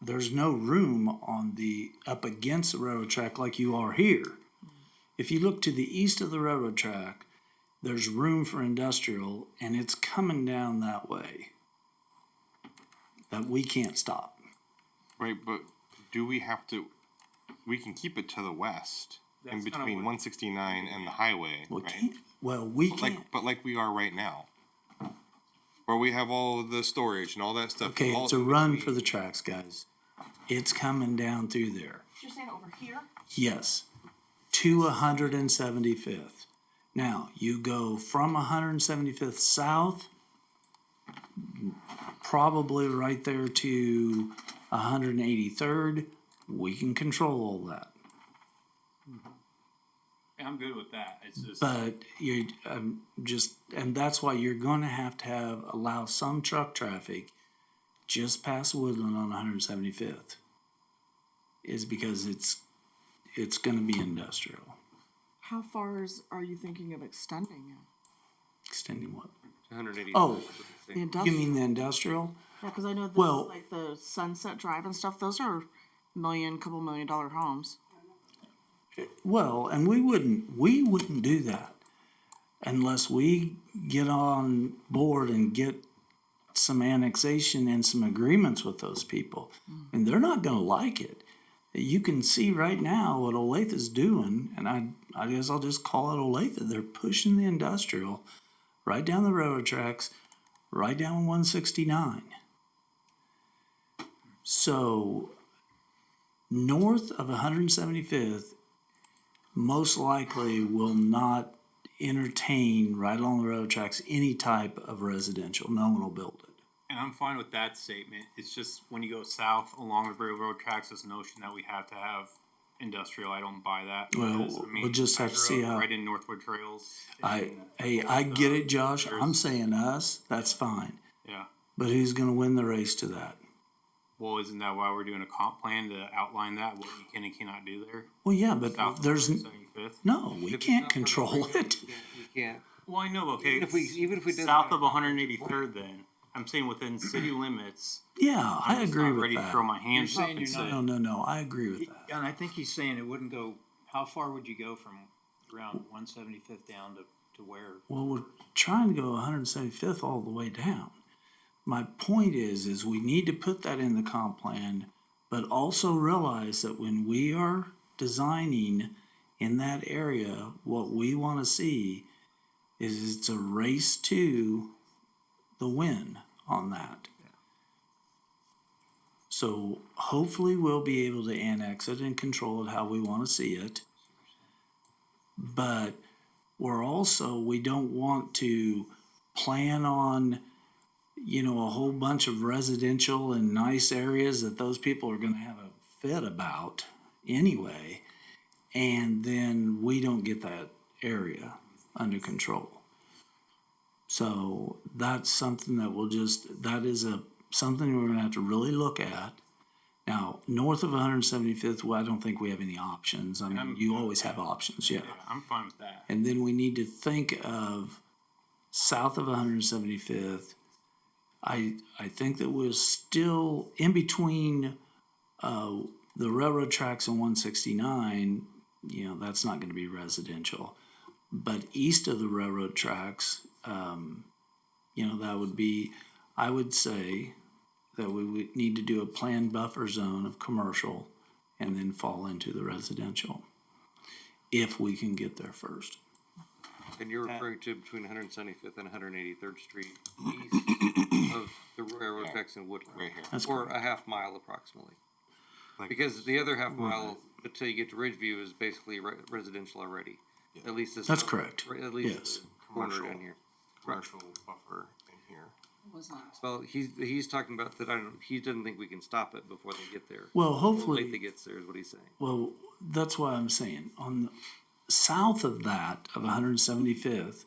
there's no room on the, up against the railroad track like you are here. If you look to the east of the railroad track, there's room for industrial, and it's coming down that way. That we can't stop. Right, but do we have to, we can keep it to the west, in That's kinda between what- 169 and the highway, We right? can't, well, we But can't. like we are right now. Where we have all of the storage and all that stuff. Okay, all it's a in run between. for the tracks, guys. It's coming down through there. You're saying over here? Yes, to 175th. Now, you go from 175th south, probably right there to 183rd. We can control all that. And I'm good with that. It's just, But you, and that's why you're gonna have to allow some truck traffic just past Woodland on 175th. Is because it's gonna be industrial. How far are you thinking of extending it? Extending what? 180. Oh. The You industrial? mean the industrial? Yeah, cause I know this, Well- like the Sunset Drive and stuff, those are couple $1 million homes. Well, and we wouldn't do that unless we get on board and get some annexation and some agreements with those people. And they're not gonna like it. You can see right now what Olathe is doing, and I guess I'll just call it Olathe. They're pushing the industrial right down the railroad tracks, right down 169. So north of 175th most likely will not entertain right along the railroad tracks any type of residential. No one will build it. And I'm fine with that statement. It's just when you go south along the railroad tracks, this notion that we have to have industrial, I don't buy that. Well, because, I mean, we'll just have I to grew see up how- right in Northwood Trails. Hey, I get it, Josh. I'm saying us, that's fine. Yeah. But who's gonna win the race to that? Well, isn't that why we're doing a comp plan to outline that, what you can and cannot do there? Well, yeah, but South of there's, 175th? no, we If it's can't not control on the it. You can't. Well, I know, okay. Even if we did South that- of 183rd then, I'm saying within city limits. Yeah, I I'm just agree not with ready to throw that. my hands You're up saying and you're say. No, I agree with that. And I think he's saying it wouldn't go, how far would you go from around 175th down to where? Well, we're trying to go 175th all the way down. My point is we need to put that in the comp plan, but also realize that when we are designing in that area, what we want to see is it's a race to the win on that. So hopefully we'll be able to annex it and control it how we want to see it. But we don't want to plan on, a whole bunch of residential and nice areas that those people are gonna have a fit about anyway. And then we don't get that area under control. So that's something that something we're gonna have to really look at. Now, north of 175th, well, I don't think we have any options. I mean, you always have options, yeah. Yeah, I'm fine with that. And then we need to think of south of 175th. I think that we're still in between the railroad tracks and 169. That's not going to be residential. But east of the railroad tracks, that would be, I would say that we would need to do a planned buffer zone of commercial and then fall into the residential, if we can get there first. And you're referring to between 175th and 183rd Street, east of the railroad tracks in Woodland. Right here. That's Or correct. a half mile approximately. Like- Because the other half mile until you get to Ridgeview is basically residential already. At least this. That's correct. At least Yes. the corner Commercial. down here. Commercial buffer in here. Was not. Well, he's talking about that. He doesn't think we can stop it before they get there. Well, How hopefully. late they gets there is what he's saying. Well, that's why I'm saying on the south of that of 175th,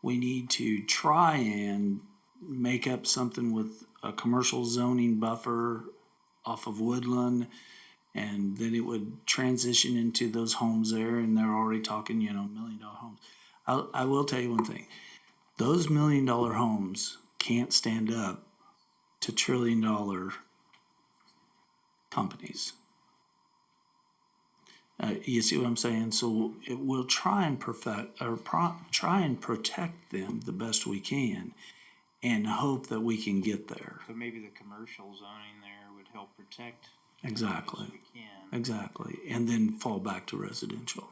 we need to try and make up something with a commercial zoning buffer off of Woodland, and then it would transition into those homes there, and they're already talking, $1 million homes. I will tell you one thing: those $1 million homes can't stand up to $1 trillion companies. You see what I'm saying? So we'll try and try and protect them the best we can, and hope that we can get there. So maybe the commercial zoning there would help protect. Exactly. as we can. Exactly, and then fall back to residential.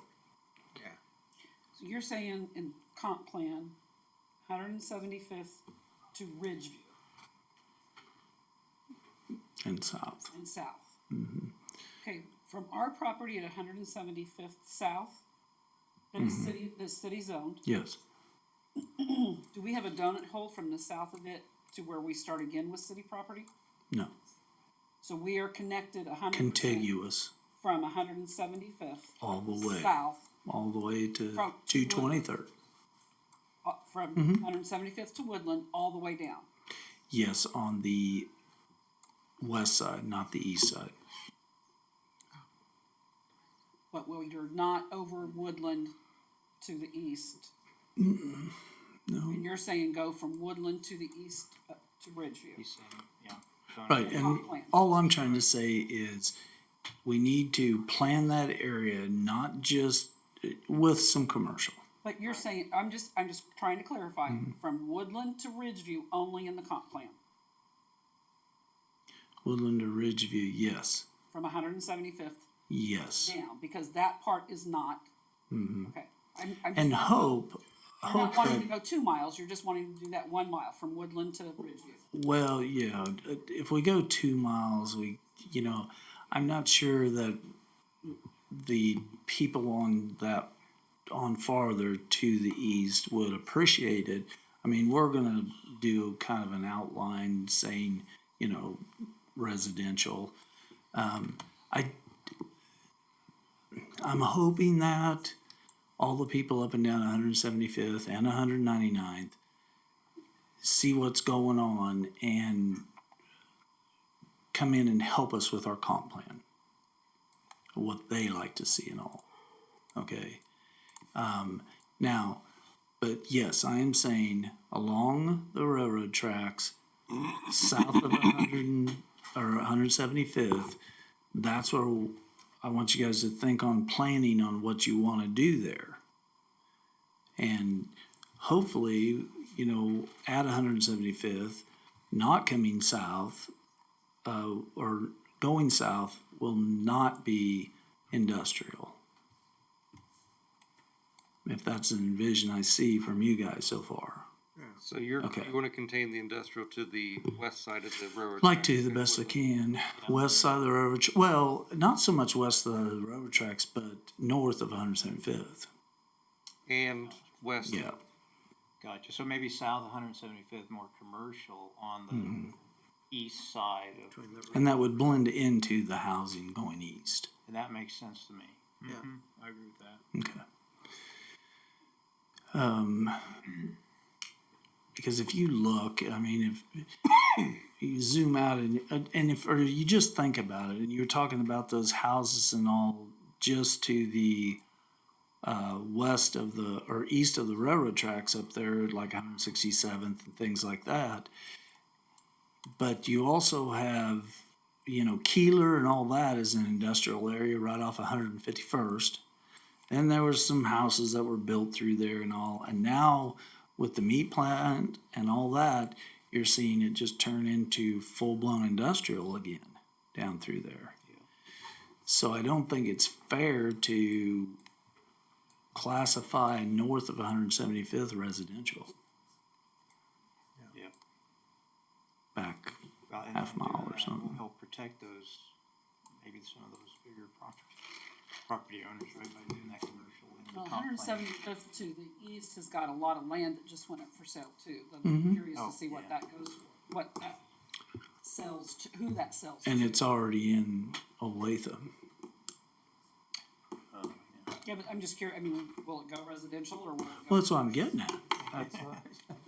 So you're saying in comp plan, 175th to Ridgeview And south. and south. Okay, from our property at 175th south, that is city zoned, Yes. do we have a donut hole from the south of it to where we start again with city property? No. So we are connected 100% Contiguous from 175th all the way, south, all the way to From- 223rd. From 175th to Woodland, all the way down. Yes, on the west side, not the east side. But well, you're not over Woodland to the east. No. And you're saying go from Woodland to the east to Ridgeview. He's saying, yeah. zoning. Right, and Comp plan. all I'm trying to say is we need to plan that area, not just with some commercial. But you're saying, I'm just trying to clarify, from Woodland to Ridgeview only in the comp plan, Woodland to Ridgeview, yes, from 175th yes. down, because that part is not. Okay. I'm just And not- hope You're not that, wanting to go 2 miles, you're just wanting to do that 1 mile from Woodland to Ridgeview. well, if we go 2 miles, I'm not sure that the people on farther to the east would appreciate it. I mean, we're gonna do kind of an outline saying, you know, residential. I'm hoping that all the people up and down 175th and 199th see what's going on and come in and help us with our comp plan, what they like to see and all. Okay. Now, but yes, I am saying along the railroad tracks, south of 175th, that's where I want you guys to think on planning on what you want to do there. And hopefully, you know, at 175th, not coming south, or going south will not be industrial. If that's an vision I see from you guys so far. So you Okay. want to contain the industrial to the west side of the railroad. Like to tracks. the best I can. West side of the railroad, well, not so much west of the railroad tracks, but north of 175th. And west. Yeah. Gotcha, so maybe south of 175th, more commercial on the east side of, And that would blend into the housing going east. and that makes sense to me. I agree with that. Okay. Because if you look, I mean, if you zoom out or you just think about it, and you're talking about those houses and all just to the west of or east of the railroad tracks up there, like 167th and things like that. But you also have, you know, Keeler and all that is an industrial area right off 151st. And there were some houses that were built through there and all. And now with the meat plant and all that, you're seeing it just turn into full-blown industrial again down through there. So I don't think it's fair to classify north of 175th residential. Yeah. Back Well, and half in mile doing or that, something. Will help protect those, maybe some of those bigger property owners, right, by doing that commercial in the Well, comp plan. 175th to the east has got a lot of land that just went up for sale too. I'm curious Oh, to see what yeah. that goes for, what that sells to, who that sells to. And it's already in Olathe. Yeah, but I'm just curious, I mean, will it go residential or will it Well, go? that's what I'm getting at.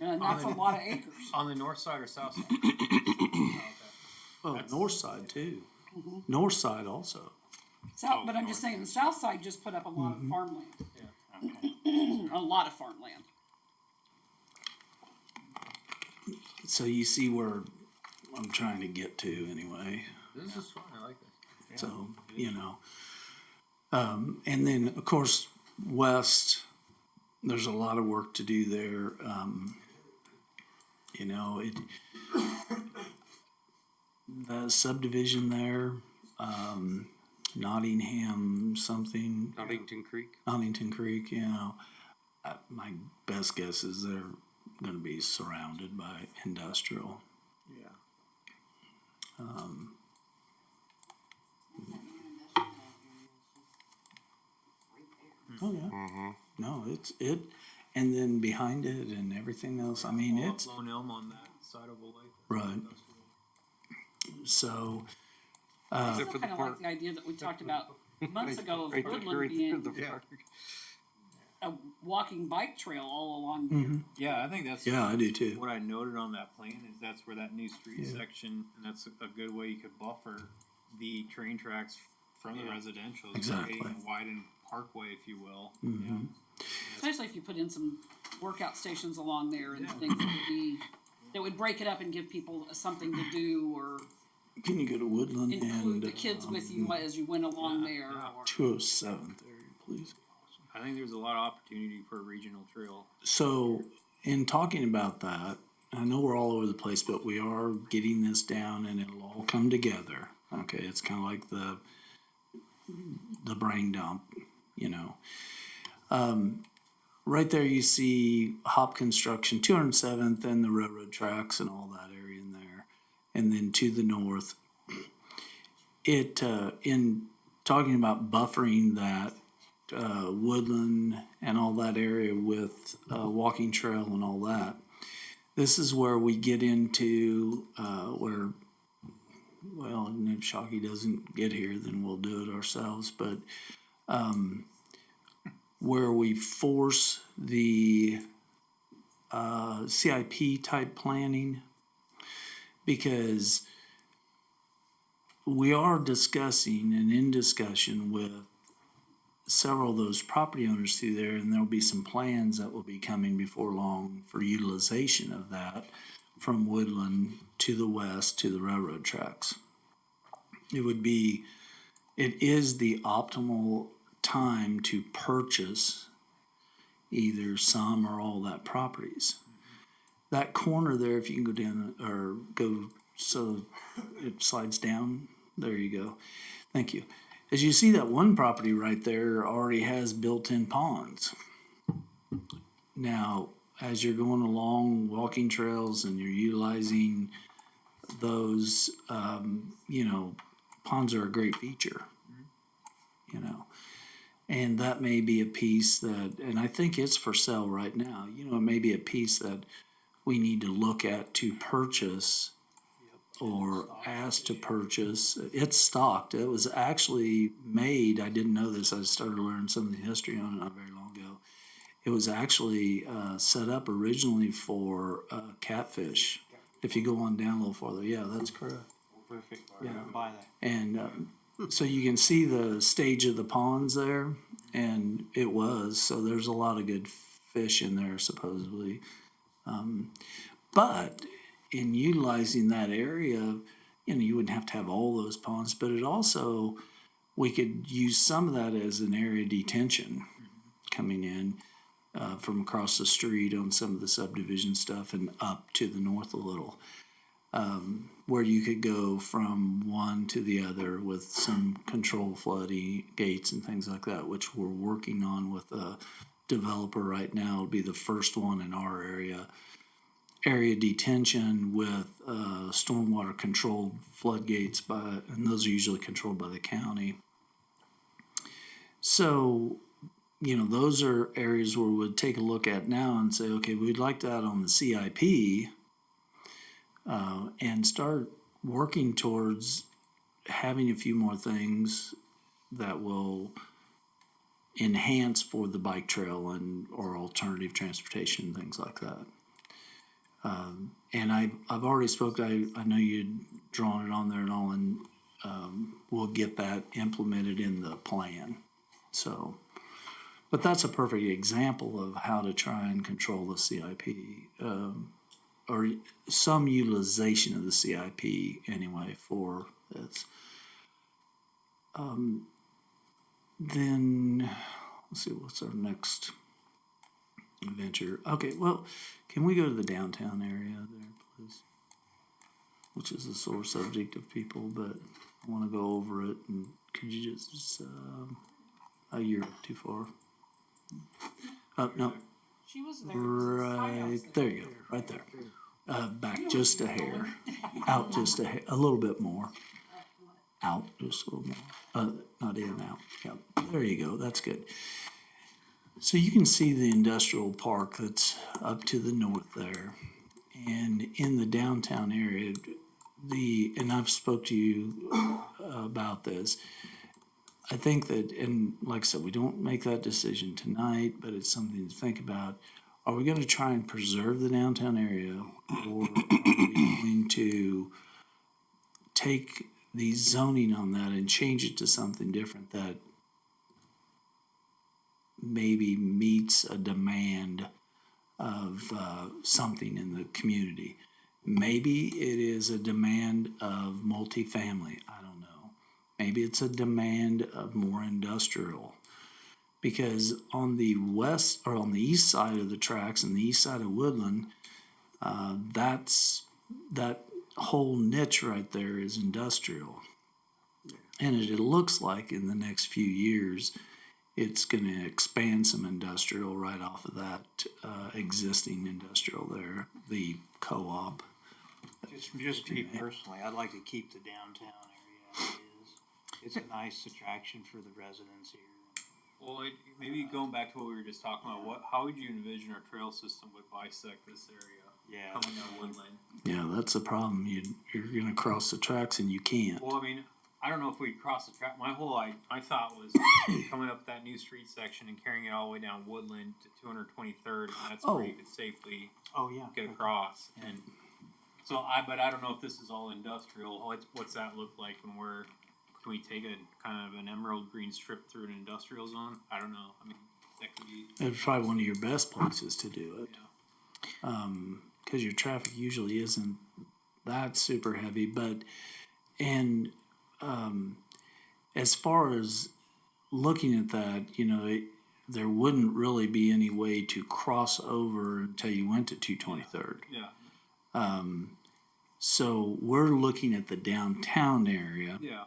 And that's a lot of acres. On the north side or south side? Oh, Oh, That's- north side too. North side also. South, but I'm just saying, the south side just put up a lot of farmland, Okay. a lot of farmland. So you see where I'm trying to get to anyway. This is fun, I like this. So, you know. And then, of course, west, there's a lot of work to do there. You know, the subdivision there, Nottingham something, Nottington Creek. Nottington Creek, you know. My best guess is they're gonna be surrounded by industrial. Yeah. Oh, yeah. No, and then behind it and everything else, I mean, it's, Lone Elm on that side of Olathe. Right. so, I Except still for the kinda like park. the idea that we talked about months ago of Right there, Woodland right being there, the park. a walking bike trail all along there. mhm. Yeah, I think that's. Yeah, I do too. What I noted on that plan is that's where that new street section, and that's a good way you could buffer the train tracks from the residential. Exactly. Creating a widened parkway, if you will. Mhm. Especially if you put in some workout stations along there and things that would break it up and give people something to do or Can you go to Woodland include and the kids with you as you went along there. Or 207th area, please? I think there's a lot of opportunity for a regional trail. So, in talking about that, I know we're all over the place, but we are getting this down and it'll all come together. Okay, it's kind of like the brain dump, you know. Right there you see Hop Construction, 207th and the railroad tracks and all that area in there. And then to the north, in talking about buffering that woodland and all that area with walking trail and all that, this is where we get into where, well, and if Shockey doesn't get here, then we'll do it ourselves, but where we force the CIP type planning, because we are discussing and in discussion with several of those property owners through there, and there'll be some plans that will be coming before long for utilization of that from Woodland to the west to the railroad tracks. It is the optimal time to purchase either some or all that properties. That corner there, if you can go down or go so it slides down, there you go. Thank you. As you see, that one property right there already has built-in ponds. Now, as you're going along walking trails and you're utilizing those, ponds are a great feature, and that may be a piece that, and I think it's for sale right now, it may be a piece that we need to look at to purchase or asked to purchase. It's stocked. It was actually made, I didn't know this, I started to learn some of the history on it not very long ago. It was actually set up originally for catfish. If you go on down a little farther, yeah, that's correct. Perfect. Yeah. Buy that. And so you can see the stage of the ponds there, and it was, so there's a lot of good fish in there supposedly. But in utilizing that area, you wouldn't have to have all those ponds, but it also, we could use some of that as an area detention coming in from across the street on some of the subdivision stuff and up to the north a little, where you could go from one to the other with some control flooding gates and things like that, which we're working on with a developer right now. It'll be the first one in our area detention with stormwater controlled floodgates and those are usually controlled by the county. So, those are areas where we'd take a look at now and say, okay, we'd like that on the CIP and start working towards having a few more things that will enhance for the bike trail or alternative transportation, things like that. And I've already spoken, I know you'd drawn it on there and all, and we'll get that implemented in the plan. So, but that's a perfect example of how to try and control the CIP, or some utilization of the CIP anyway for this. Then, let's see, what's our next venture? Okay, well, can we go to the downtown area there, please? Which is a sore subject of people, but I want to go over it. And could you just, you're too far. No, She was there. right there you go, right there. Back just a hair, out just a little bit more. Out just a little more. Not in, out. Yeah, there you go. That's good. So you can see the industrial park that's up to the north there. And in the downtown area, and I've spoke to you about this, I think that, and like I said, we don't make that decision tonight, but it's something to think about. Are we going to try and preserve the downtown area, or are we going to take the zoning on that and change it to something different that maybe meets a demand of something in the community? Maybe it is a demand of multifamily. I don't know. Maybe it's a demand of more industrial. Because on the west or on the east side of the tracks and the east side of Woodland, that whole niche right there is industrial. And it looks like in the next few years, it's going to expand some industrial right off of that existing industrial there, the co-op. Just me personally, I'd like to keep the downtown area as it is. it's a nice attraction for the residents here. Well, maybe going back to what we were just talking about, how would you envision our trail system would bisect this area? Yeah. Coming down Woodland. Yeah, that's the problem. You're gonna cross the tracks and you can't. Well, I mean, I don't know if we cross the track. My thought was coming up that new street section and carrying it all the way down Woodland to 223rd, and that's where you could safely Oh, yeah. get across. And so but I don't know if this is all industrial. What's that look like when can we take a kind of an emerald green strip through an industrial zone? I don't know. I mean, that could be. It's probably one of your best places to do it. Cause your traffic usually isn't that super heavy, as far as looking at that, there wouldn't really be any way to cross over until you went to 223rd. Yeah. So we're looking at the downtown area. Yeah.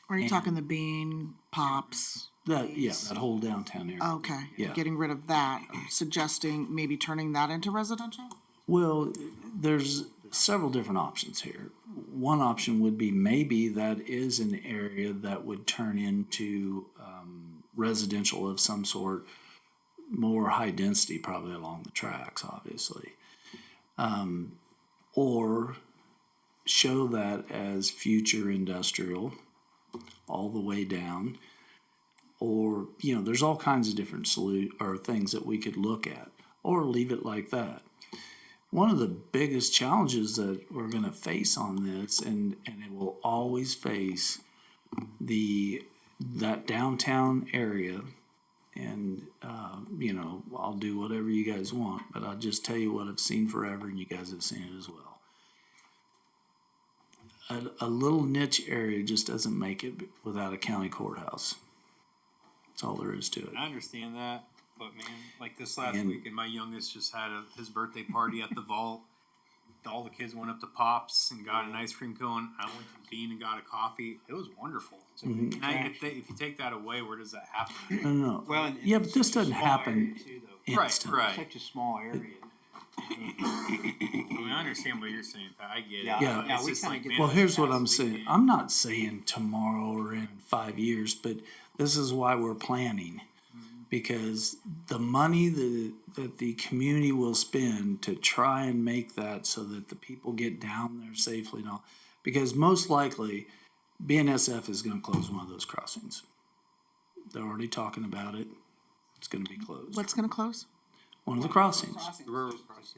Are you talking the Bean, Pops? That whole downtown area. Okay, Yeah. getting rid of that, suggesting maybe turning that into residential? Well, there's several different options here. One option would be maybe that is an area that would turn into residential of some sort, more high density, probably along the tracks, obviously. Or show that as future industrial all the way down. Or, there's all kinds of different things that we could look at, or leave it like that. One of the biggest challenges that we're going to face on this, and it will always face that downtown area, and I'll do whatever you guys want, but I'll just tell you what I've seen forever, and you guys have seen it as well. A little niche area just doesn't make it without a county courthouse. That's all there is to it. I understand that, but man, like this last And- weekend, my youngest just had his birthday party at the vault. All the kids went up to Pops and got an ice cream cone. I went to Bean and got a coffee. It was wonderful. Now, if you take that away, where does that happen? No. Well, and Yeah, but it's this such a doesn't small happen area too, though. instantly. Right. Such a small area. I mean, I understand what you're saying, Pat. I get it. Yeah. but Yeah, it's we just kinda like, get man, Well, this here's what past I'm saying. weekend- I'm not saying tomorrow or in 5 years, but this is why we're planning. Because the money that the community will spend to try and make that so that the people get down there safely and all. Because most likely, BNSF is gonna close one of those crossings. They're already talking about it. It's gonna be closed. What's gonna close? One of the crossings.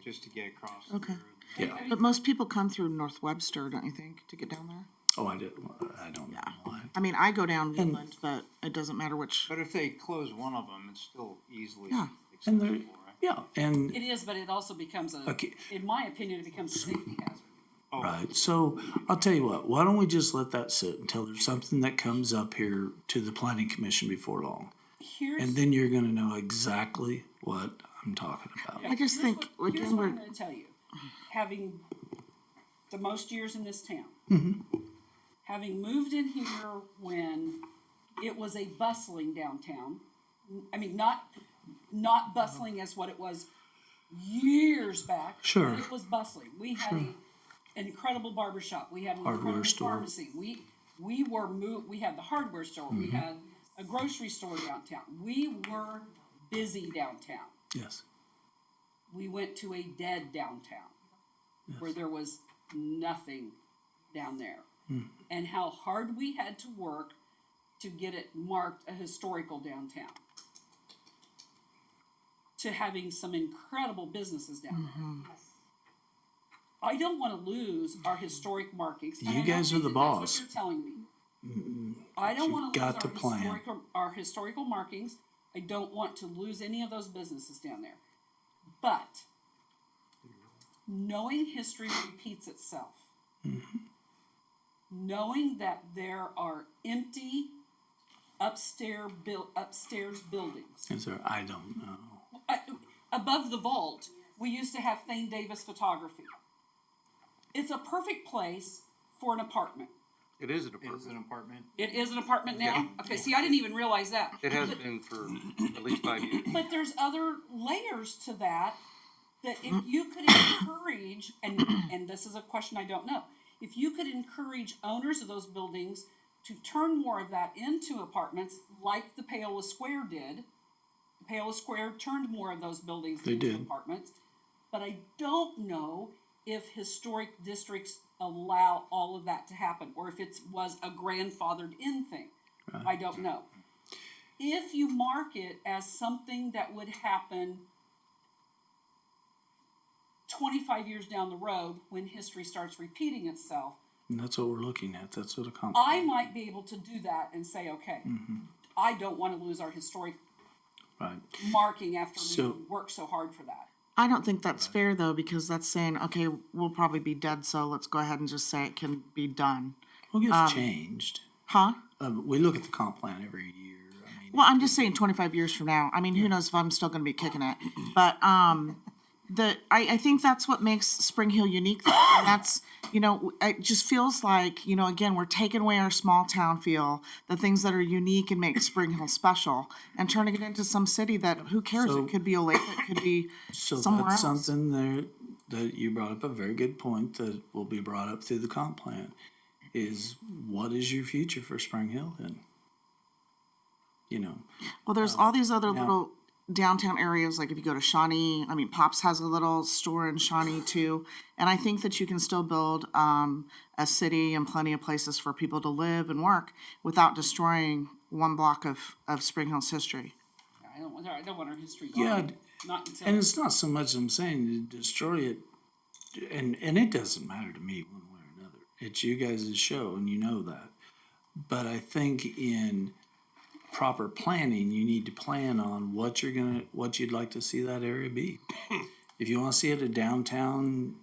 Just to get across. Okay. The road. Yeah. But most people come through North Webster, don't you think, to get down there? Oh, I don't know why. I mean, I go down Woodland, but it doesn't matter which. But if they close one of them, it's still easily Yeah. And accessible, they're, right? yeah, and, It is, but it also becomes Okay. in my opinion, it becomes a safety hazard. right, so I'll tell you what, why don't we just let that sit until there's something that comes up here to the planning commission before long? Here's. And then you're gonna know exactly what I'm talking about. I just think, Here's again, what I'm we're, gonna tell you, having the most years in this town. Having moved in here when it was a bustling downtown, I mean, not bustling as what it was years back. Sure. But it was bustling. We had an incredible barber shop, we had an Hardware incredible store. pharmacy, we had the hardware store, we had a grocery store downtown, we were busy downtown. Yes, We went to a dead downtown where there was nothing down there. And how hard we had to work to get it marked a historical downtown. To having some incredible businesses down there. I don't wanna lose our historic markings. and I You don't guys are think the that that's what boss. you're telling me. I don't you've wanna lose got to plan. our historical markings. I don't want to lose any of those businesses down there. But knowing history repeats itself. Knowing that there are empty upstairs buildings. is there, I don't know. Above the vault, we used to have Thane Davis Photography. It's a perfect place for an apartment. It is an It is an apartment. It is an apartment now? Okay, see, I didn't even realize that. It has been for at least 5 years. But there's other layers to that if you could encourage, and this is a question I don't know, if you could encourage owners of those buildings to turn more of that into apartments like the Paola Square did. Paola Square turned more of those buildings They into did. apartments. But I don't know if historic districts allow all of that to happen, or if it was a grandfathered in thing. I don't know. If you mark it as something that would happen 25 years down the road when history starts repeating itself, And that's what we're looking at. That's what a comp. I might be able to do that and say, okay, Mm-hmm. I don't want to lose our historic Right. marking after So- we worked so hard for that. I don't think that's fair though, because that's saying, okay, we'll probably be dead, so let's go ahead and just say it can be done. Well, it gets changed. Huh? We look at the comp plan every year. I mean, Well, I'm just saying 25 years from now. I mean, who knows if I'm still gonna be kicking it. But, I think that's what makes Spring Hill unique. Though. And that's, it just feels like, again, we're taking away our small town feel, the things that are unique and make Spring Hill special, and turning it into some city that, who cares? So- It could be Olathe, it could be so somewhere that's else. something there that you brought up, a very good point that will be brought up through the comp plan, is what is your future for Spring Hill then? Well, there's all these other now- little downtown areas, like if you go to Shawnee, I mean, Pops has a little store in Shawnee too. And I think that you can still build, a city and plenty of places for people to live and work without destroying one block of Spring Hill's history. I don't want our history gone. Yeah, Not until. and it's not so much I'm saying to destroy it, and it doesn't matter to me one way or another. It's you guys' show, and you know that. But I think in proper planning, you need to plan on what you'd like to see that area be. If you want to see it a downtown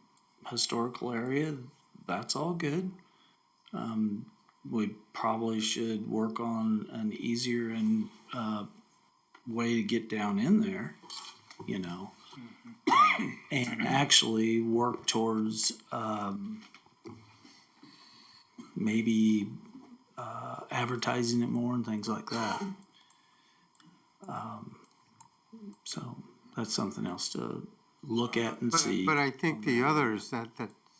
historical area, that's all good. We probably should work on an easier and way to get down in there, and actually work towards maybe advertising it more and things like that. So that's something else to look at and see. But I think the other is that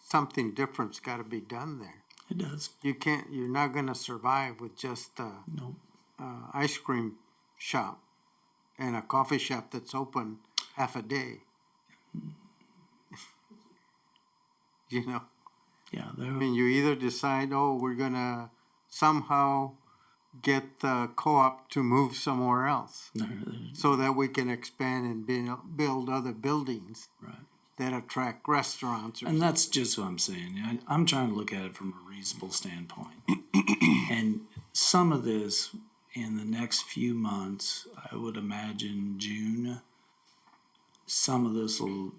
something different's gotta be done there. It does. You're not gonna survive with just Nope. ice cream shop and a coffee shop that's open half a day. Yeah, I mean, you either decide, we're gonna somehow get the co-op to move somewhere else so that we can expand and build other buildings right. that attract restaurants. And that's just what I'm saying. I'm trying to look at it from a reasonable standpoint. And some of this in the next few months, I would imagine June, some of this will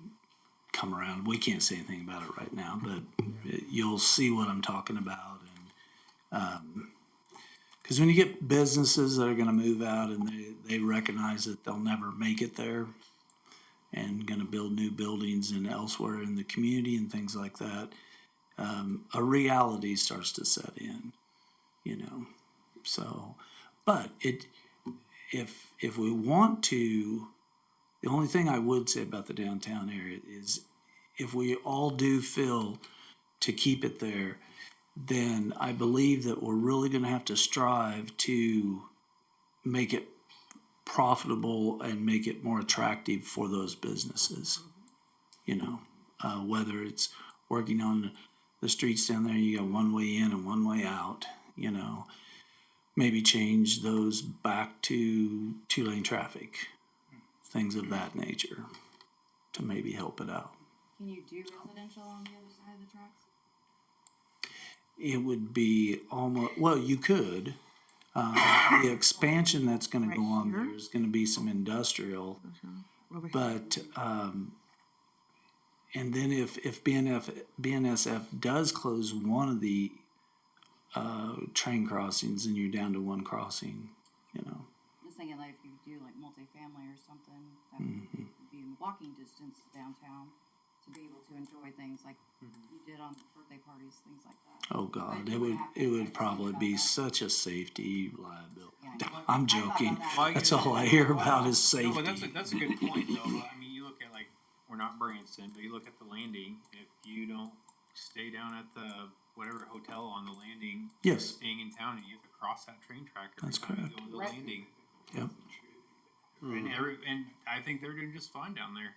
come around. We can't say anything about it right now, but you'll see what I'm talking about. And, because when you get businesses that are going to move out and they recognize that they'll never make it there and going to build new buildings and elsewhere in the community and things like that, a reality starts to set in, So, but if we want to, the only thing I would say about the downtown area is if we all do feel to keep it there, then I believe that we're really going to have to strive to make it profitable and make it more attractive for those businesses. Whether it's working on the streets down there, you got one way in and one way out, maybe change those back to 2-lane traffic, things of that nature to maybe help it out. Can you do residential on the other side of the tracks? It would be almost, well, you could. The expansion that's gonna go on there is gonna be some industrial, Over here. but, and then if BNSF does close one of the, train crossings, then you're down to one crossing, Just thinking like if you do like multifamily or something, that would be in walking distance downtown to be able to enjoy things like you did on birthday parties, things like that. Oh, God, But it you would, have to it kind would of probably think be about that. such a safety liability. Yeah. I'm I thought about joking. that. Well, That's all I hear about is No, but safety. that's a good point though. I mean, you look at we're not Branson, but you look at the landing, if you don't stay down at the whatever hotel on the landing. Yes. Staying in town, and you have to cross that train track every That's time correct. you go to the Right. landing. Yep. And I think they're doing just fine down there.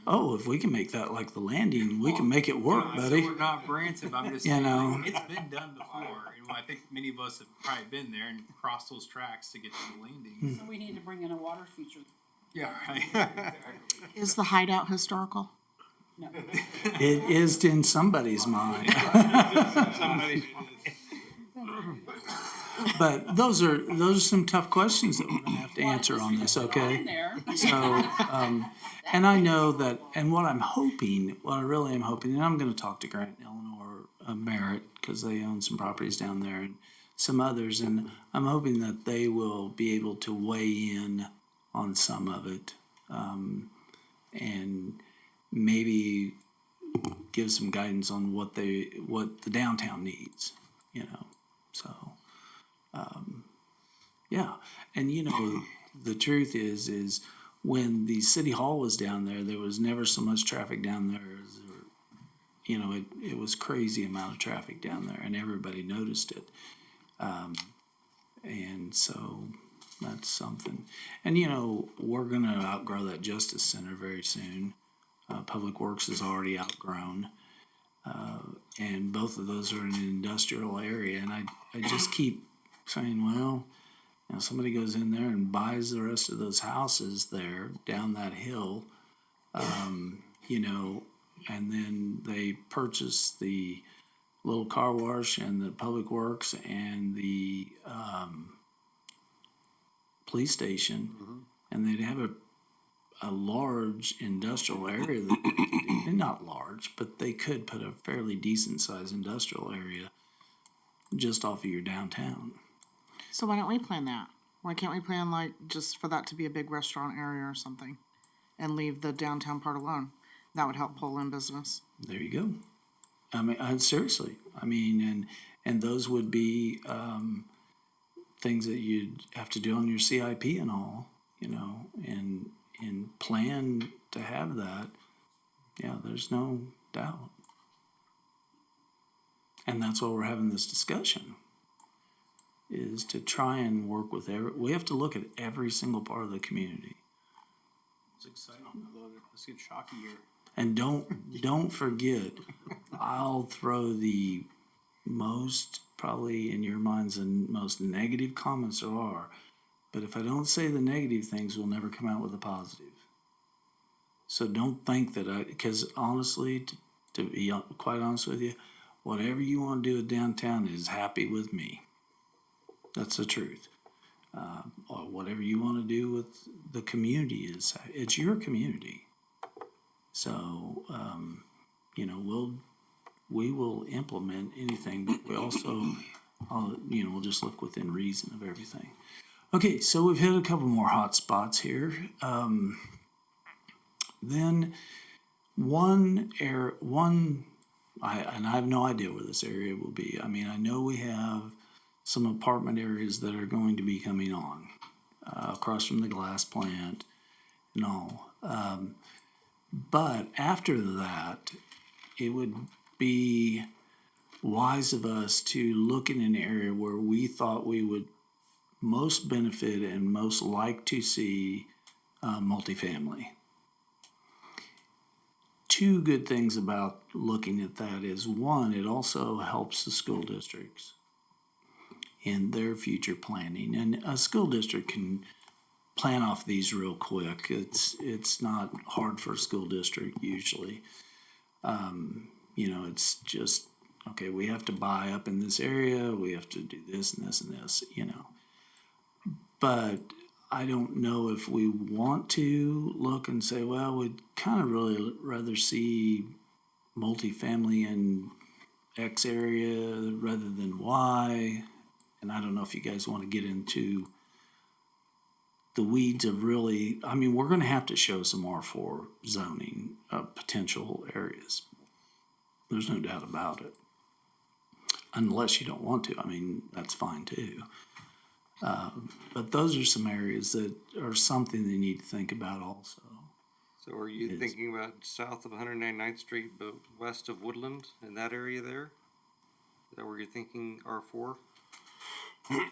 Oh, if we can make that like the landing, we can make it work, So buddy. we're not Branson, but I'm just You saying, know. like, it's been done before. And I think many of us have probably been there and crossed those tracks to get to the landing. So we need to bring in a water feature. Yeah, right. Is the hideout historical? No. It is in somebody's mind. But those are some tough questions that we're gonna have to answer on this, okay? In there. So, and I know that, and what I really am hoping, and I'm gonna talk to Grant and Eleanor Merritt, cause they own some properties down there and some others, and I'm hoping that they will be able to weigh in on some of it. And maybe give some guidance on what the downtown needs, you know, so, yeah. And you know, the truth is when the city hall was down there was never so much traffic down there as there, you know, it was crazy amount of traffic down there and everybody noticed it. And so that's something. And you know, we're gonna outgrow that Justice Center very soon. Public Works is already outgrown. And both of those are in an industrial area. And I just keep saying, well, you know, somebody goes in there and buys the rest of those houses there down that hill, you know, and then they purchase the little car wash and the Public Works and the police station, and they'd have a large industrial area that they could do, and not large, but they could put a fairly decent sized industrial area just off of your downtown. So why don't we plan that? Why can't we plan like just for that to be a big restaurant area or something? And leave the downtown part alone? That would help pull in business. There you go. I mean, seriously, I mean, and those would be, things that you'd have to do on your CIP and all, you know, and plan to have that. Yeah, there's no doubt. And that's why we're having this discussion, is to try and work with we have to look at every single part of the community. It's exciting. I love it. Let's get Shockey here. And don't forget, I'll throw the most, probably in your minds, the most negative comments there are. But if I don't say the negative things, we'll never come out with a positive. So don't think that because honestly, to be quite honest with you, whatever you want to do with downtown is happy with me. That's the truth. Or whatever you want to do with the community it's your community. So, you know, we will implement anything, but we also, you know, we'll just look within reason of everything. Okay, so we've hit a couple more hot spots here. Then I have no idea where this area will be. I mean, I know we have some apartment areas that are going to be coming on, across from the glass plant and all. But after that, it would be wise of us to look in an area where we thought we would most benefit and most like to see multifamily. Two good things about looking at that is, one, it also helps the school districts in their future planning. And a school district can plan off these real quick. It's not hard for a school district usually. You know, it's just, okay, we have to buy up in this area, we have to do this and this and this, you know. But I don't know if we want to look and say, well, we'd kind of really rather see multifamily in X area rather than Y. And I don't know if you guys want to get into the weeds of really, I mean, we're going to have to show some R4 zoning potential areas. There's no doubt about it. Unless you don't want to, I mean, that's fine too. But those are some areas that are something they need to think about also. So are you It is. thinking about south of 199th Street, but west of Woodland, in that area there? Is that where you're thinking R4?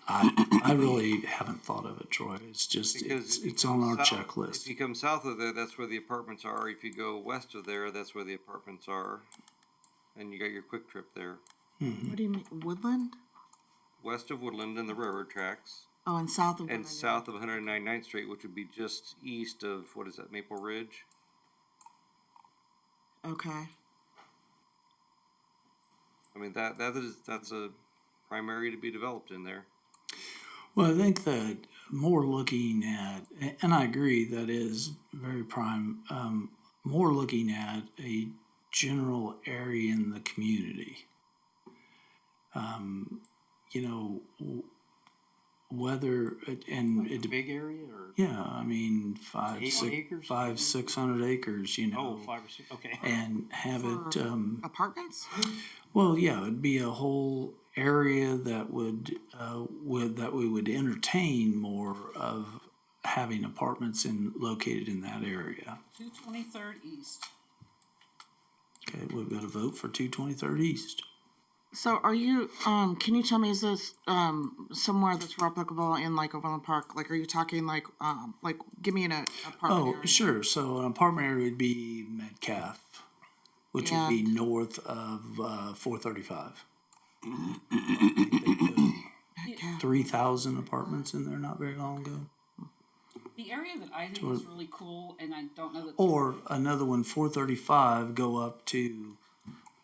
I really haven't thought of it, Troy. It's just, Because it's on our If checklist. you come south of there, that's where the apartments are. If you go west of there, that's where the apartments are. And you got your Quick Trip there. What do you mean, Woodland? West of Woodland and the railroad tracks, Oh, and south of and Woodland. south of 199th Street, which would be just east of, what is that, Maple Ridge? Okay. I mean, that's a primary to be developed in there. Well, I think that more looking at, and I agree, that is very prime, more looking at a general area in the community. You know, whether, and Like a it, big area or? yeah, I mean, 600 acres, you know. Oh, 5 or 6, okay. And have it, Apartments? well, yeah, it'd be a whole area that would that we would entertain more of having apartments located in that area. 223rd East. Okay, we've got to vote for 223rd East. So are you, can you tell me, is this, somewhere that's replicable in like Overland Park? Like, are you talking like, give me an apartment Oh, area. sure. So an apartment area would be Metcalf, which would be And- north of 435. Okay. 3,000 apartments in there not very long ago. The area that I think is really cool, and I don't know that. Or another one, 435, go up to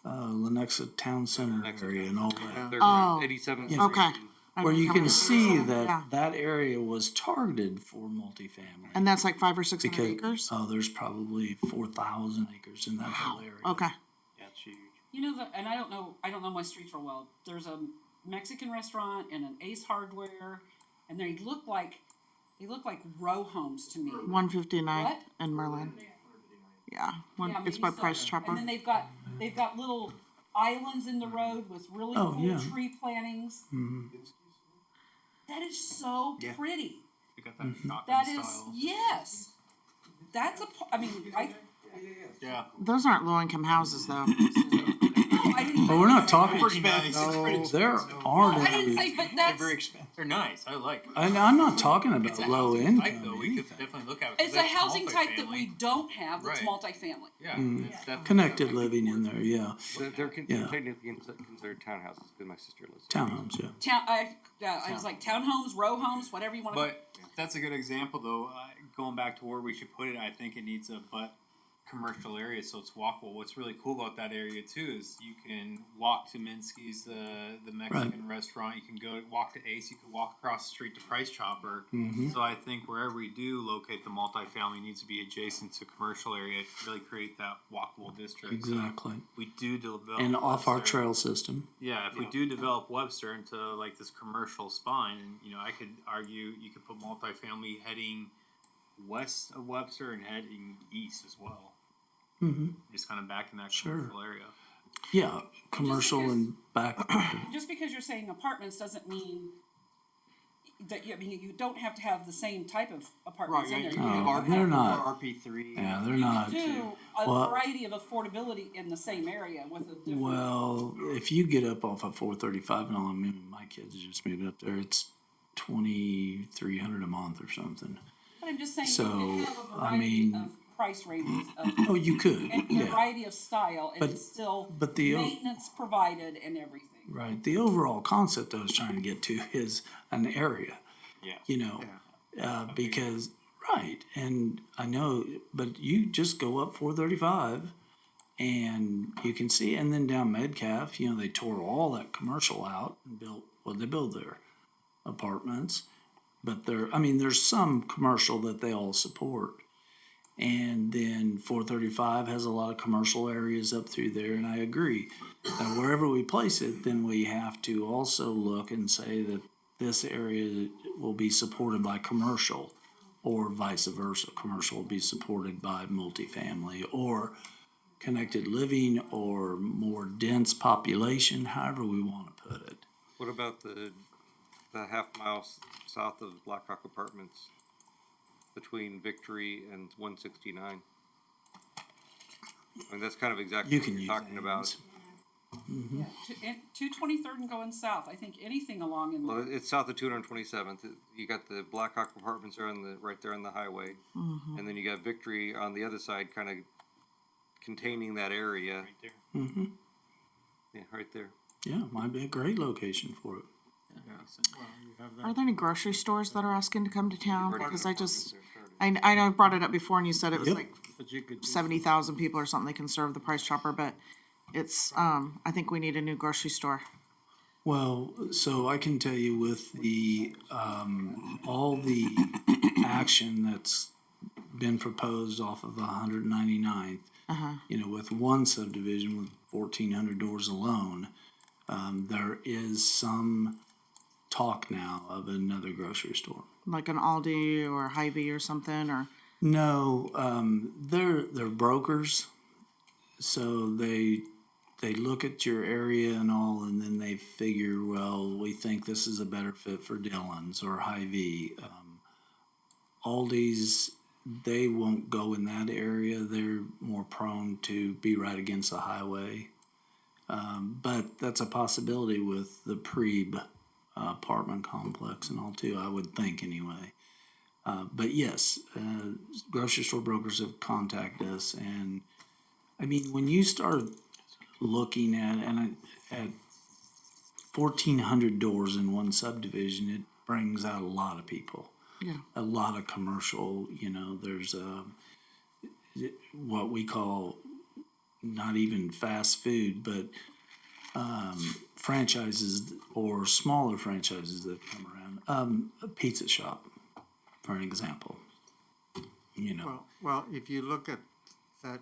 Lenexa Town Center area and all that. They're Oh. 87th Yeah. Okay. Where you can see Yeah. that that area was targeted for multifamily. And that's like 500 or 600 Because, acres? there's probably 4,000 acres in that whole area. Okay. That's huge. You know, and I don't know my streets real well. There's a Mexican restaurant and an Ace Hardware, and they look like row homes to me. 159 What? in Merlin. Yeah, Yeah, it's maybe by so. Price Chopper. And then they've got little islands in the road with really Oh, cool yeah. tree plantings. Mhm. That is so Yeah. pretty. You got that shotgun That is, style. yes. That's Yeah. Those aren't low income houses though. I didn't. But we're not talking, Pretty nice. there aren't I didn't any, say, but They're that's. very expensive. They're nice. I like. I'm not talking about It's a low housing type, income. though. We could definitely look at it. 'cause It's a that's housing type that we multifamily. don't have that's Right. multifamily. Yeah. Mm. It's definitely- Connected living in there, yeah. They're Yeah. technically considered townhouses, because my sister lives there. Townhomes, yeah. I was like townhomes, row homes, whatever you want to. But that's a good example, though. Going back to where we should put it, I think it needs a commercial area, so it's walkable. What's really cool about that area too is you can walk to Minsky's, the Mexican restaurant. You can walk to Ace. You can walk across the street to Price Chopper. Mhm. So I think wherever we do locate the multifamily needs to be adjacent to commercial area to really create that walkable district. Exactly. So we do develop And off our Webster. trail system. Yeah, if we do develop Webster into like this commercial spine, and I could argue you could put multifamily heading west of Webster and heading east as well. Mm-hmm. Just kind of back in that Sure. commercial area. Yeah, commercial because- and back. Just because you're saying apartments doesn't mean that you don't have to have the same type of apartments in there. You can No, they're not. RP3. Yeah, they're not. do a Well- variety of affordability in the same area with a different. Well, if you get up off of 435 and all, I mean, my kids just moved up there. It's 2,300 a month or something. But I'm just saying So, you can have a I variety mean- of price ranges of, Oh, you could, and a yeah. variety of style, and But- it's still but the- maintenance provided and everything. Right. The overall concept I was trying to get to is an area. Yeah. You know, because right, and I know, but you just go up 435, and you can see, and then down Metcalf, they tore all that commercial out and they build their apartments, but there's some commercial that they all support. And then 435 has a lot of commercial areas up through there, and I agree. And wherever we place it, then we have to also look and say that this area will be supported by commercial, or vice versa. Commercial will be supported by multifamily, or connected living, or more dense population, however we want to put it. What about the half mile south of Blackhawk Apartments between Victory and 169? I mean, that's kind of exactly You what can you're use talking about. Yeah, to 223rd and going south, I think anything along in Well, there. it's south of 227th. You got the Blackhawk Apartments are on the, right there on the highway. And then you got Victory on the other side, kind of containing that area. Right there. Mm-hmm. Yeah, right there. Yeah, might be a great location for it. Are there any grocery stores that are asking to come to town? Already Because got I just, apartments there started. I know I brought it up before and you said it was Yep. like But you could. 70,000 people or something they can serve the Price Chopper, but it's, I think we need a new grocery store. Well, so I can tell you with the, all the action that's been proposed off of 199th, you know, with one subdivision with 1,400 doors alone, there is some talk now of another grocery store. Like an Aldi or Hy-Vee or something, or, No, they're brokers, so they look at your area and all, and then they figure, well, we think this is a better fit for Dillon's or Hy-Vee. Aldi's, they won't go in that area. They're more prone to be right against the highway. But that's a possibility with the Prebe apartment complex and all too, I would think anyway. But yes, grocery store brokers have contacted us, and I mean, when you start looking at 1,400 doors in one subdivision, it brings out a lot of people. yeah. A lot of commercial, you know, there's what we call not even fast food, but franchises or smaller franchises that come around. A pizza shop, for an example. You know, Well, if you look at that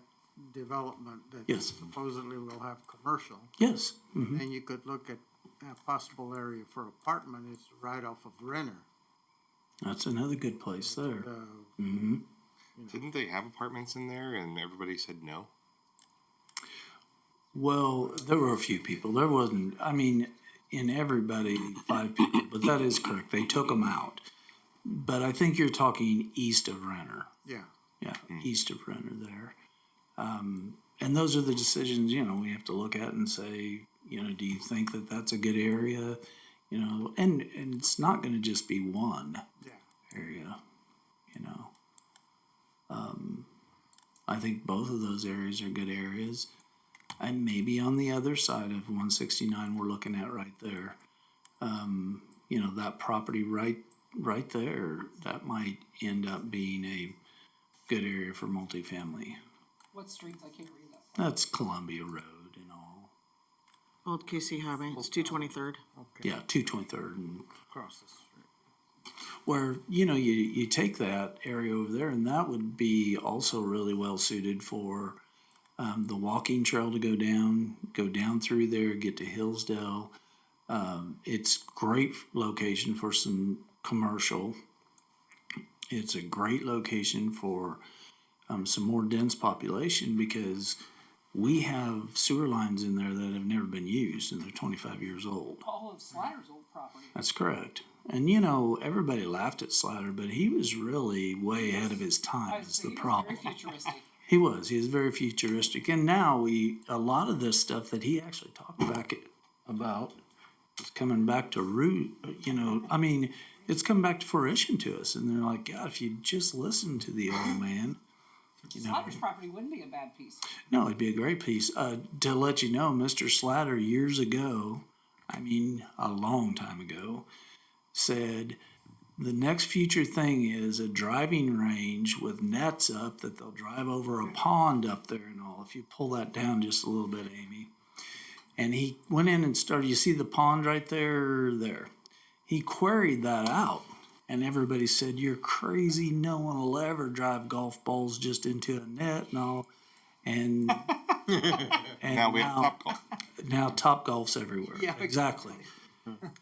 development that Yes. supposedly will have commercial, yes. Mhm. then you could look at a possible area for apartment is right off of Renner. That's another good place there. Uh, Hmm. Didn't they have apartments in there and everybody said no? Well, there were a few people. There wasn't, I mean, in everybody, 5 people, but that is correct. They took them out. But I think you're talking east of Renner. yeah. Yeah, east of Renner there. And those are the decisions, you know, we have to look at and say, you know, do you think that that's a good area? You know, and it's not gonna just be one Yeah. area, you know. I think both of those areas are good areas. And maybe on the other side of 169 we're looking at right there. You know, that property right there, that might end up being a good area for multifamily. What streets? I can't read that. That's Columbia Road and all. Old QC Highway, it's 223rd. Yeah, 223rd and Across the street. where, you know, you take that area over there and that would be also really well suited for the walking trail to go down through there, get to Hillsdale. It's great location for some commercial. It's a great location for some more dense population because we have sewer lines in there that have never been used and they're 25 years old. All of Slatter's old property. That's correct. And you know, everybody laughed at Slatter, but he was really way ahead of his I time would is say the he was problem. very futuristic. He was very futuristic. And now a lot of this stuff that he actually talked back about is coming back to root, you know, I mean, it's come back to fruition to us. And they're like, God, if you just listen to the old man, you know. Slatter's property wouldn't be a bad piece. No, it'd be a great piece. To let you know, Mr. Slatter years ago, I mean, a long time ago, said the next future thing is a driving range with nets up that they'll drive over a pond up there and all. If you pull that down just a little bit, Amy. And he went in and started, you see the pond right there? There. He queried that out. And everybody said, you're crazy. No one will ever drive golf balls just into a net and all. And, and Now we have Topgolf. now Topgolf's everywhere. Yeah, exactly.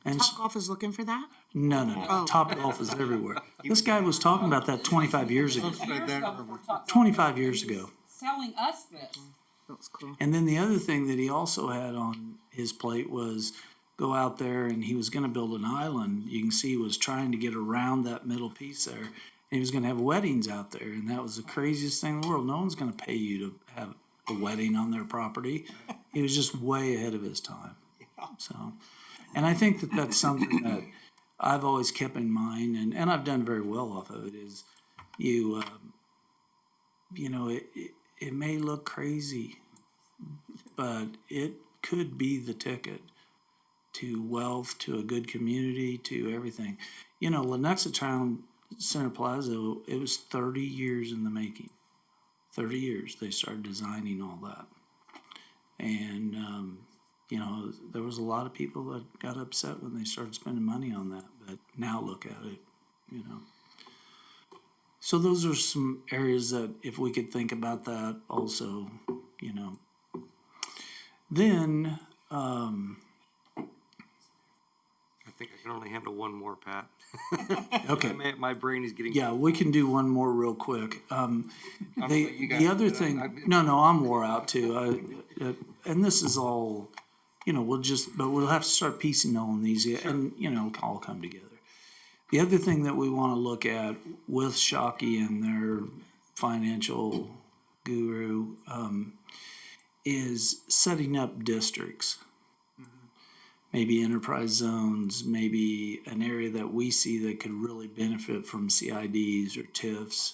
And Topgolf is looking for that? no. Oh. Topgolf is everywhere. This guy was talking about that 25 years ago. Years ago before Top Golf 25 was years ago. Selling us this. That's cool. And then the other thing that he also had on his plate was go out there and he was going to build an island. You can see he was trying to get around that middle piece there. And he was going to have weddings out there. And that was the craziest thing in the world. No one's going to pay you to have a wedding on their property. He was just way ahead of his time. So, and I think that that's something that I've always kept in mind, and I've done very well off of it, is you know, it may look crazy, but it could be the ticket to wealth, to a good community, to everything. You know, Lenexa Town Center Plaza, it was 30 years in the making. 30 years they started designing all that. And, you know, there was a lot of people that got upset when they started spending money on that, but now look at it, you know. So those are some areas that if we could think about that also, you know. Then, I think I can only handle one more, Pat. okay. My brain is getting. Yeah, we can do one more real quick. The other thing, no, I'm wore out too. And this is all, you know, but we'll have to start piecing on these and, you know, all come together. The other thing that we want to look at with Shockey and their financial guru is setting up districts. Maybe enterprise zones, maybe an area that we see that could really benefit from CIDs or TIFs,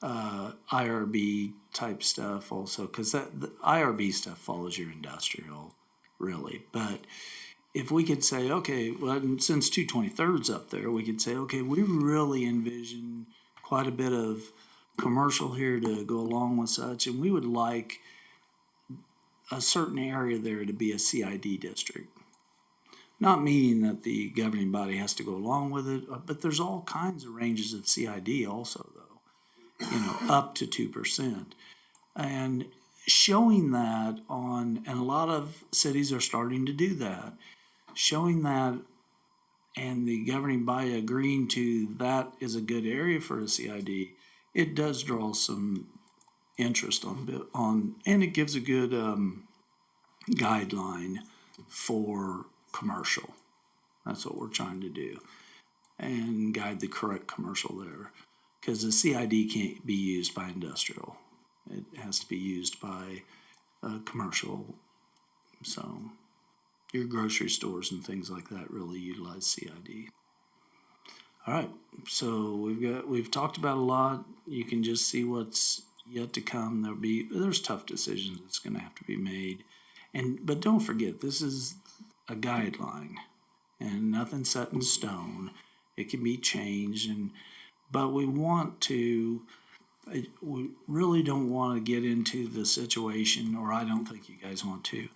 IRB type stuff also, because the IRB stuff follows your industrial, really. But if we could say, okay, well, since 223rd's up there, we could say, okay, we really envision quite a bit of commercial here to go along with such, and we would like a certain area there to be a CID district. Not meaning that the governing body has to go along with it, but there's all kinds of ranges of CID also, though, you know, up to 2%. And showing that and a lot of cities are starting to do that, showing that and the governing body agreeing to that is a good area for a CID, it does draw some interest on and it gives a good guideline for commercial. That's what we're trying to do, and guide the correct commercial there, because the CID can't be used by industrial. It has to be used by commercial. So your grocery stores and things like that really utilize CID. All right, so we've talked about a lot. You can just see what's yet to come. There's tough decisions that's going to have to be made, but don't forget, this is a guideline and nothing set in stone. It can be changed, but we really don't want to get into the situation, or I don't think you guys want to,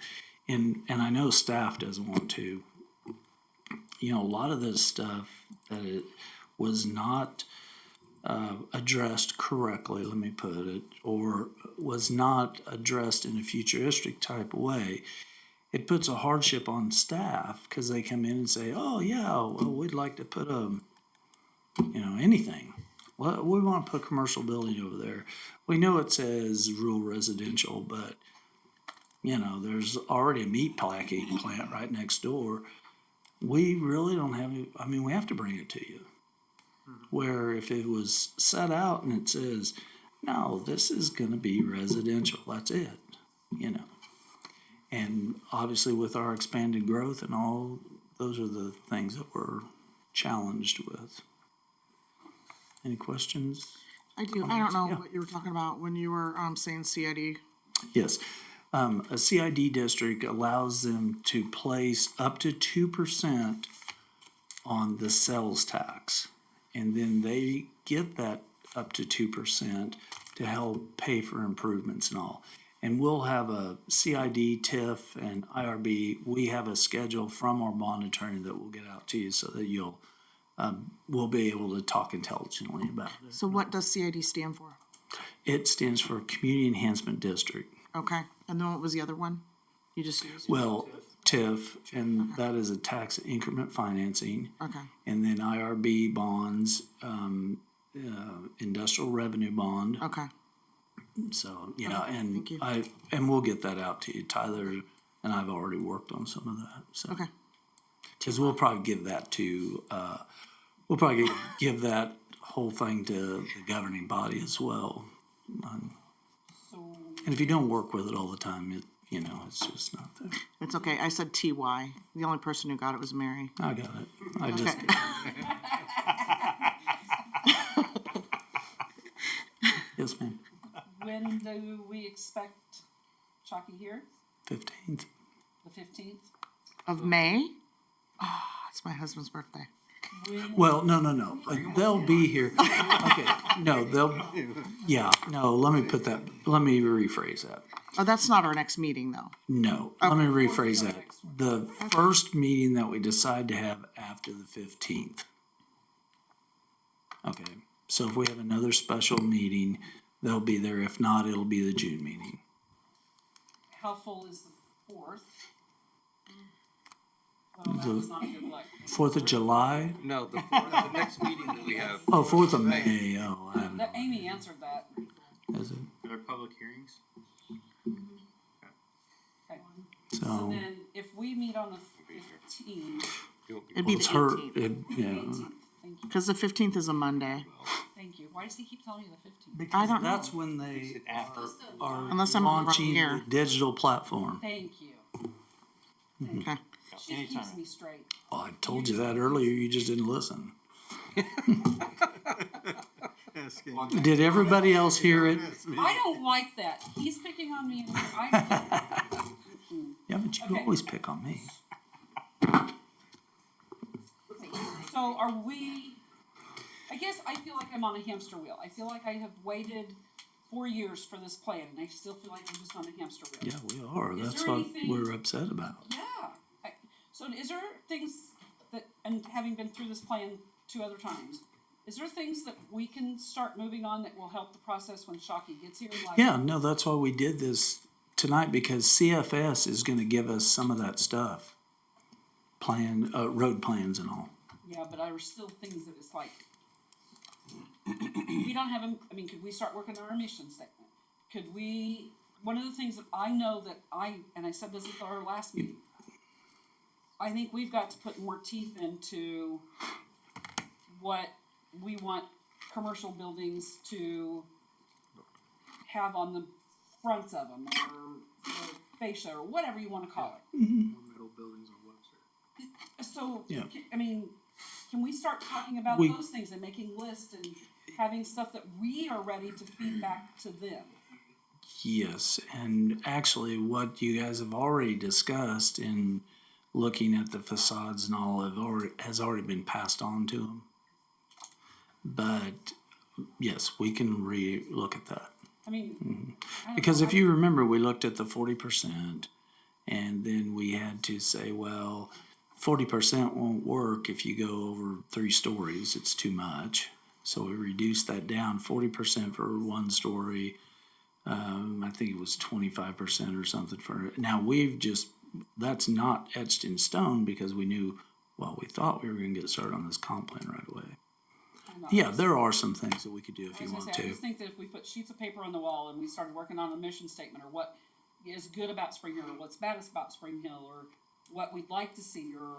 and I know staff doesn't want to. You know, a lot of this stuff that it was not addressed correctly, let me put it, or was not addressed in a futuristic type of way. It puts a hardship on staff because they come in and say, oh, yeah, well, we'd like to put anything. Well, we want to put a commercial building over there. We know it says rural residential, but, you know, there's already a meat packing plant right next door. We really don't have it. I mean, we have to bring it to you. Where if it was set out and it says, no, this is going to be residential, that's it, you know. And obviously with our expanded growth and all, those are the things that we're challenged with. Any questions? I do. I don't know what you were talking about when you were saying CID. Yes. A CID district allows them to place up to 2% on the sales tax. And then they get that up to 2% to help pay for improvements and all. And we'll have a CID, TIF, and IRB. We have a schedule from our monitoring that we'll get out to you so that we'll be able to talk intelligently about it. So what does CID stand for? It stands for Community Enhancement District. Okay. And then what was the other one you just used? Well, TIF, and that is a tax increment financing. Okay. And then IRB bonds, industrial revenue bond. Okay. So, yeah, Okay, and thank you. and we'll get that out to you. Tyler and I've already worked on some of that. So. Okay. Because we'll probably give that to, give that whole thing to the governing body as well. So And if you don't work with it all the time, it's just not there. It's okay, I said TY. The only person who got it was Mary. I got it. I just, yes, ma'am. When do we expect Chalky here? 15th. The 15th? Of May? Oh, it's my husband's birthday. Well, no. They'll be here. Okay, no, let me rephrase that. Oh, that's not our next meeting, though. No, let me rephrase that. The first meeting that we decide to have after the 15th. Okay, so if we have another special meeting, they'll be there. If not, it'll be the June meeting. How full is the 4th? Well, that was not a good luck. 4th of July? No, the next meeting that we have. Oh, 4th of May, oh, I don't know. Amy answered that. Is it? Are there public hearings? Okay. So So, then, if we meet on the 15th, It'd be it's the her, 18th. yeah. 18th, thank you, Because the 15th is a Monday. thank you. Why does he keep telling me the 15th? Because don't know. that's when they are Unless I'm wrong launching here. the digital platform. Thank you. Okay. She keeps me straight. Well, I told you that earlier, you just didn't listen. Did everybody else hear it? I don't like that. He's picking on me and I, Yeah, but you Okay. always pick on me. so are we, I guess I feel like I'm on a hamster wheel. I feel like I have waited 4 years for this plan and I still feel like I'm just on a hamster wheel. Yeah, we are. Is That's there what anything- we're upset about. Yeah. So is there things that, and having been through this plan 2 other times, is there things that we can start moving on that will help the process when Shockey gets here? Like, Yeah, no, that's why we did this tonight, because CFS is gonna give us some of that stuff. Road plans and all. Yeah, but there are still things that it's like, we don't have, could we start working on our mission statement? Could we, one of the things that I know that and I said this at our last meeting, I think we've got to put more teeth into what we want commercial buildings to have on the fronts of them, or the fascia, or whatever you wanna call it. Metal buildings on Webster. So, Yeah. can we start talking about We- those things and making lists and having stuff that we are ready to feed back to them? Yes, and actually what you guys have already discussed in looking at the facades and all has already been passed on to them. But yes, we can re-look at that. I don't Because know, if you remember, we looked at the 40% and then we had to say, well, 40% won't work if you go over 3 stories, it's too much. So we reduced that down, 40% for 1 story. I think it was 25% or something for, now that's not etched in stone because we knew, well, we thought we were gonna get started on this comp plan right away. I'm not- Yeah, there are some things that we could do if I you was gonna want say, I to. just think that if we put sheets of paper on the wall and we started working on a mission statement, or what is good about Spring Hill, or what's bad about Spring Hill, or what we'd like to see, or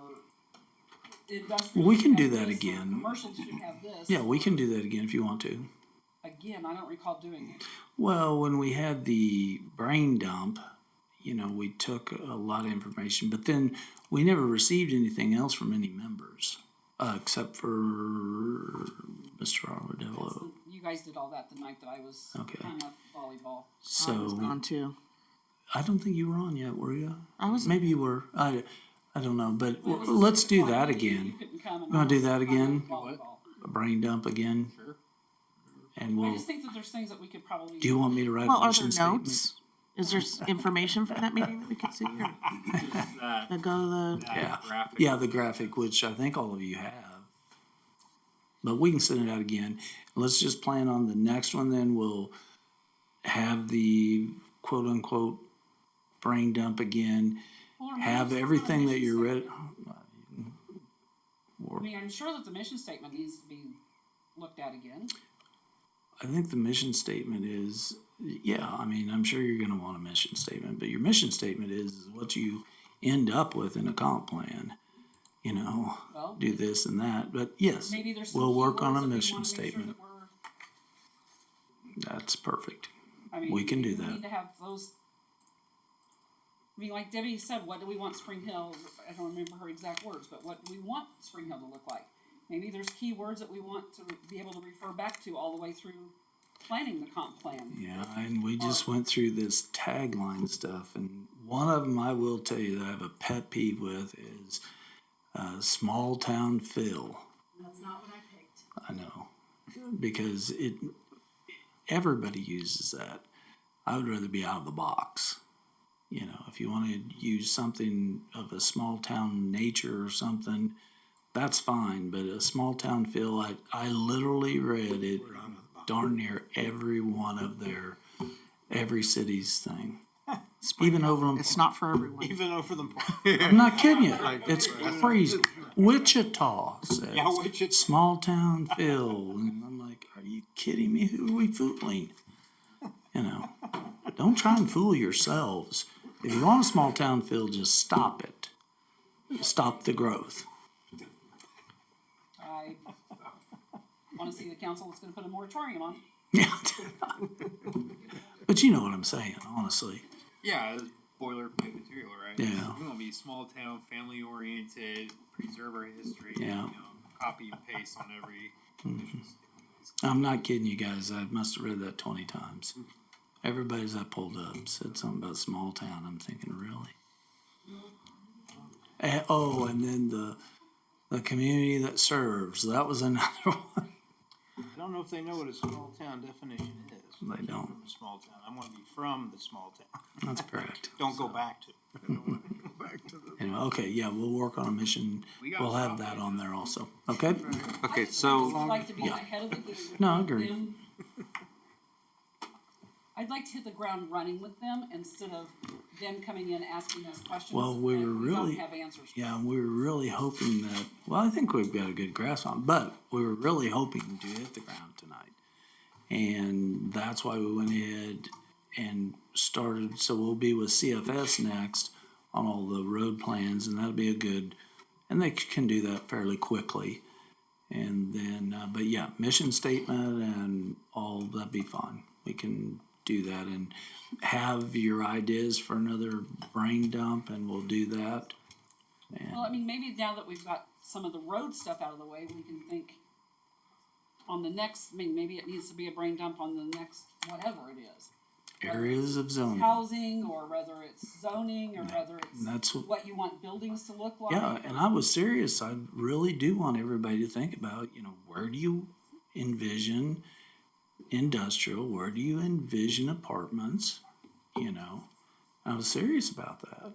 industrial. We can should do have that this, or again. Commercial should have this. Yeah, we can do that again if you want to. Again, I don't recall doing it. Well, when we had the brain dump, we took a lot of information, but then we never received anything else from any members, except for Mr. Armadillo. You guys did all that the night that I was Okay. playing volleyball. I was So, gone too. I don't think you were on yet, were you? I was. Maybe you were. I don't know, but Well, it was a let's do sport that that you again. couldn't come, and You wanna I do was that playing again? volleyball. A brain dump again? Sure. And I we'll, just think that there's things that we could probably. do you want me to write Well, a are mission there statement? notes? Is there information from that meeting that we could see, or Just that, that go to the? Yeah. graphic. Yeah, the graphic, which I think all of you have. But we can send it out again. Let's just plan on the next one, then we'll have the quote unquote brain dump again. Well, or maybe Have it's not a everything that mission you're ready. statement. I mean, I'm sure that the mission statement needs to be looked at again. I think the mission statement is, I'm sure you're gonna want a mission statement, but your mission statement is what you end up with in a comp plan. Well, Do this and that, but yes, maybe there's some we'll work on keywords a that we mission wanna make sure statement. that we're- That's perfect. I mean, We can do we that. need to have those. I mean, like Debbie said, what do we want Spring Hill, I don't remember her exact words, but what do we want Spring Hill to look like? Maybe there's key words that we want to be able to refer back to all the way through planning the comp plan. Yeah, and we just went through this tagline stuff, and one of them I will tell you that I have a pet peeve with is small town feel. That's not what I picked. I know, because everybody uses that. I would rather be out of the box. You know, if you want to use something of a small town nature or something, that's fine. But a small town feel, I literally read it darn near every one of every city's thing. Even Overland It's not for everyone. Even over the. I'm not kidding you. It's crazy. Wichita says, Yeah, Wichita. small town feel. And I'm like, are you kidding me? Who are we fooling? You know, don't try and fool yourselves. If you want a small town feel, just stop it. Stop the growth. I wanna see the council that's gonna put a moratorium on. Yeah. But you know what I'm saying, honestly. Yeah, it's boilerplate material, right? Yeah. We want to be small town, family oriented, preserve our history. Yeah. You know, copy and paste on every. I'm not kidding you guys. I must have read that 20 times. Everybody's I pulled up said something about small town. I'm thinking, really? And then the community that serves. That was another one. I don't know if they know what a small town definition is. They don't. From a small town. I want to be from the small town. That's correct. Don't go back to it. Anyway, okay, yeah, we'll work on a mission. We'll have that on there also. Okay? Okay, I'd so, like to be ahead of the game. No, I agree. Them- I'd like to hit the ground running with them instead of them coming in asking us questions. Well, we were that really- don't have answers for. Yeah, we were really hoping that, well, I think we've got a good grasp on it, but we were really hoping to hit the ground tonight. And that's why we went ahead and started, so we'll be with CFS next on all the road plans, and that'll be a good, and they can do that fairly quickly. And then, but yeah, mission statement and all, that'd be fine. We can do that and have your ideas for another brain dump, and we'll do that. Well, I mean, maybe now that we've got some of the road stuff out of the way, we can think on the next, I mean, maybe it needs to be a brain dump on the next, whatever it is. Areas of zoning. Housing, or whether it's zoning, or whether it's That's what you want buildings to look like. Yeah, and I was serious. I really do want everybody to think about, you know, where do you envision industrial? Where do you envision apartments? You know, I was serious about that.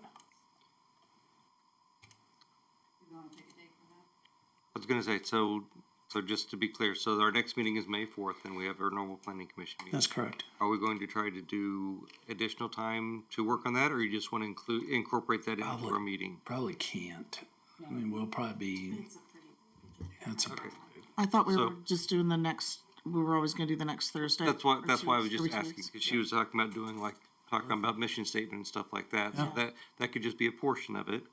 I was gonna say, so just to be clear, so our next meeting is May 4th, and we have our normal planning commission meeting. That's correct. Are we going to try to do additional time to work on that, or you just want to incorporate that into Probably. our meeting? Probably can't. I mean, we'll probably be, that's a Okay. I thought we So- were just doing we were always gonna do the next Thursday. That's or why I was two just weeks, asking, because she was talking about doing talking about mission statement and stuff like that. So Yeah. that could just be a portion of it,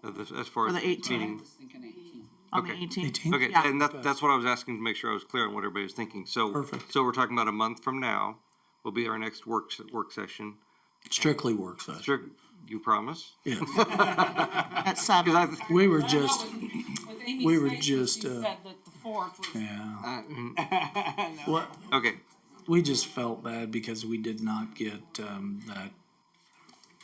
as far For as the 18th. I meeting. was thinking 18. On the Okay. 18th. 18th? Okay, Yeah. and that's what I was asking to make sure I was clear on what everybody was thinking. So, Perfect. so we're talking about a month from now will be our next work session. Strictly work session. Sure, you promise? Yeah. At 7. Because We were I know just, with Amy's we were statement, just, she said that the 4th was. yeah. What, okay, we just felt bad because we did not get, that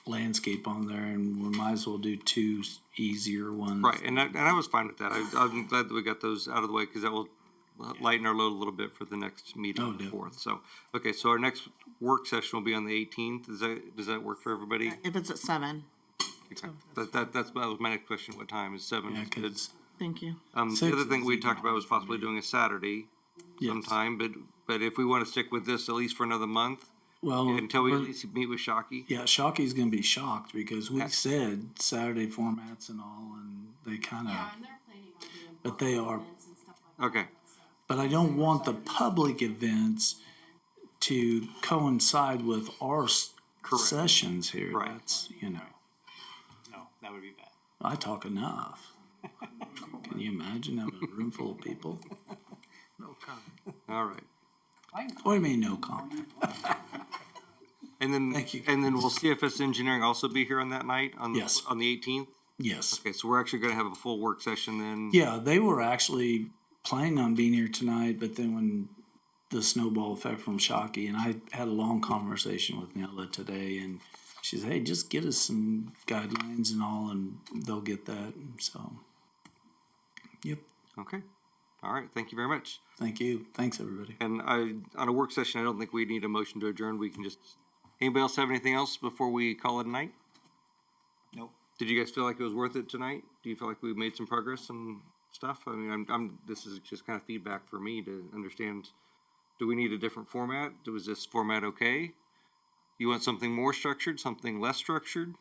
landscape on there, and we might as well do two easier ones. right, and I was fine with that. I'm glad that we got those out of the way, because that will lighten our load a little bit for the next meeting Oh, on the definitely. 4th. So, okay, so our next work session will be on the 18th. Does that work for everybody? If it's at 7, Okay. That was my next question. What time is 7? Yeah, is good. 'cause, thank you. The Six other thing is we even talked about was possibly doing a Saturday yes. sometime, but if we want to stick with this at least for another month, Well, until we at we're- least meet with Shockey. yeah, Shocky's gonna be shocked because we said Saturday formats and all, and they kinda, Yeah, and they're planning on doing. But they public are- events and stuff like Okay. that, so. but I don't want the public events to coincide with our Correct. sessions here. Right. That's, you know, No, that would be bad. I talk enough. Can you imagine having a room full of people? All right. What do you mean, no comment? And then, Thank you. and then will CFS Engineering also be here on that night, Yes. on the 18th? Yes. Okay, so we're actually gonna have a full work session then? Yeah, they were actually planning on being here tonight, but then when the snowball effect from Shockey, and I had a long conversation with Nella today, and she said, hey, just get us some guidelines and all, and they'll get that, so. Yep, Okay, all right, thank you very much. thank you. Thanks, everybody. And on a work session, I don't think we need a motion to adjourn, we can just, anybody else have anything else before we call it a night? Nope. Did you guys feel like it was worth it tonight? Do you feel like we made some progress and stuff? I mean, this is just kind of feedback for me to understand, do we need a different format? Was this format okay? You want something more structured, something less structured?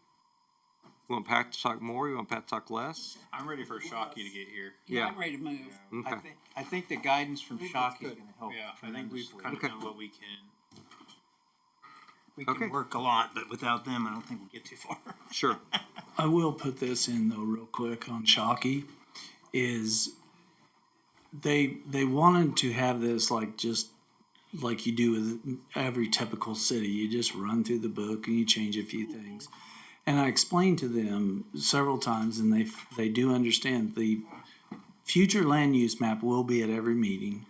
You want Pat to talk more, you want Pat to talk less? I'm ready for Shockey to get here. Yeah. I'm ready to move. Okay, I think the guidance from Shockey is gonna help Yeah, I think we've tremendously. kind of Okay. done what we can. We Okay. can work a lot, but without them, I don't think we'll get too far. sure. I will put this in though real quick on Shockey, is they wanted to have this like just like you do with every typical city. You just run through the book and you change a few things. And I explained to them several times, and they do understand the future land use map will be at every meeting,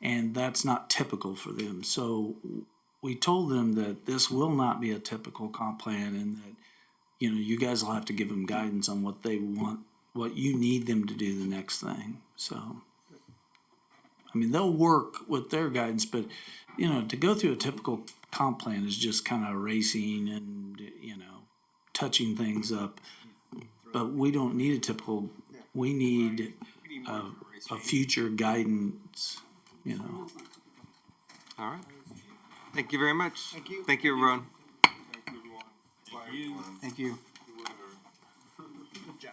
and that's not typical for them. So we told them that this will not be a typical comp plan, and that, you know, you guys will have to give them guidance on what they want, what you need them to do the next thing. So, I mean, they'll work with their guidance, but, you know, to go through a typical comp plan is just kind of racing and, you know, touching things up. But we don't need a typical, we need a future guidance, you know. All right. Thank you very much. Thank you. Thank you, everyone. Thank you. Good job.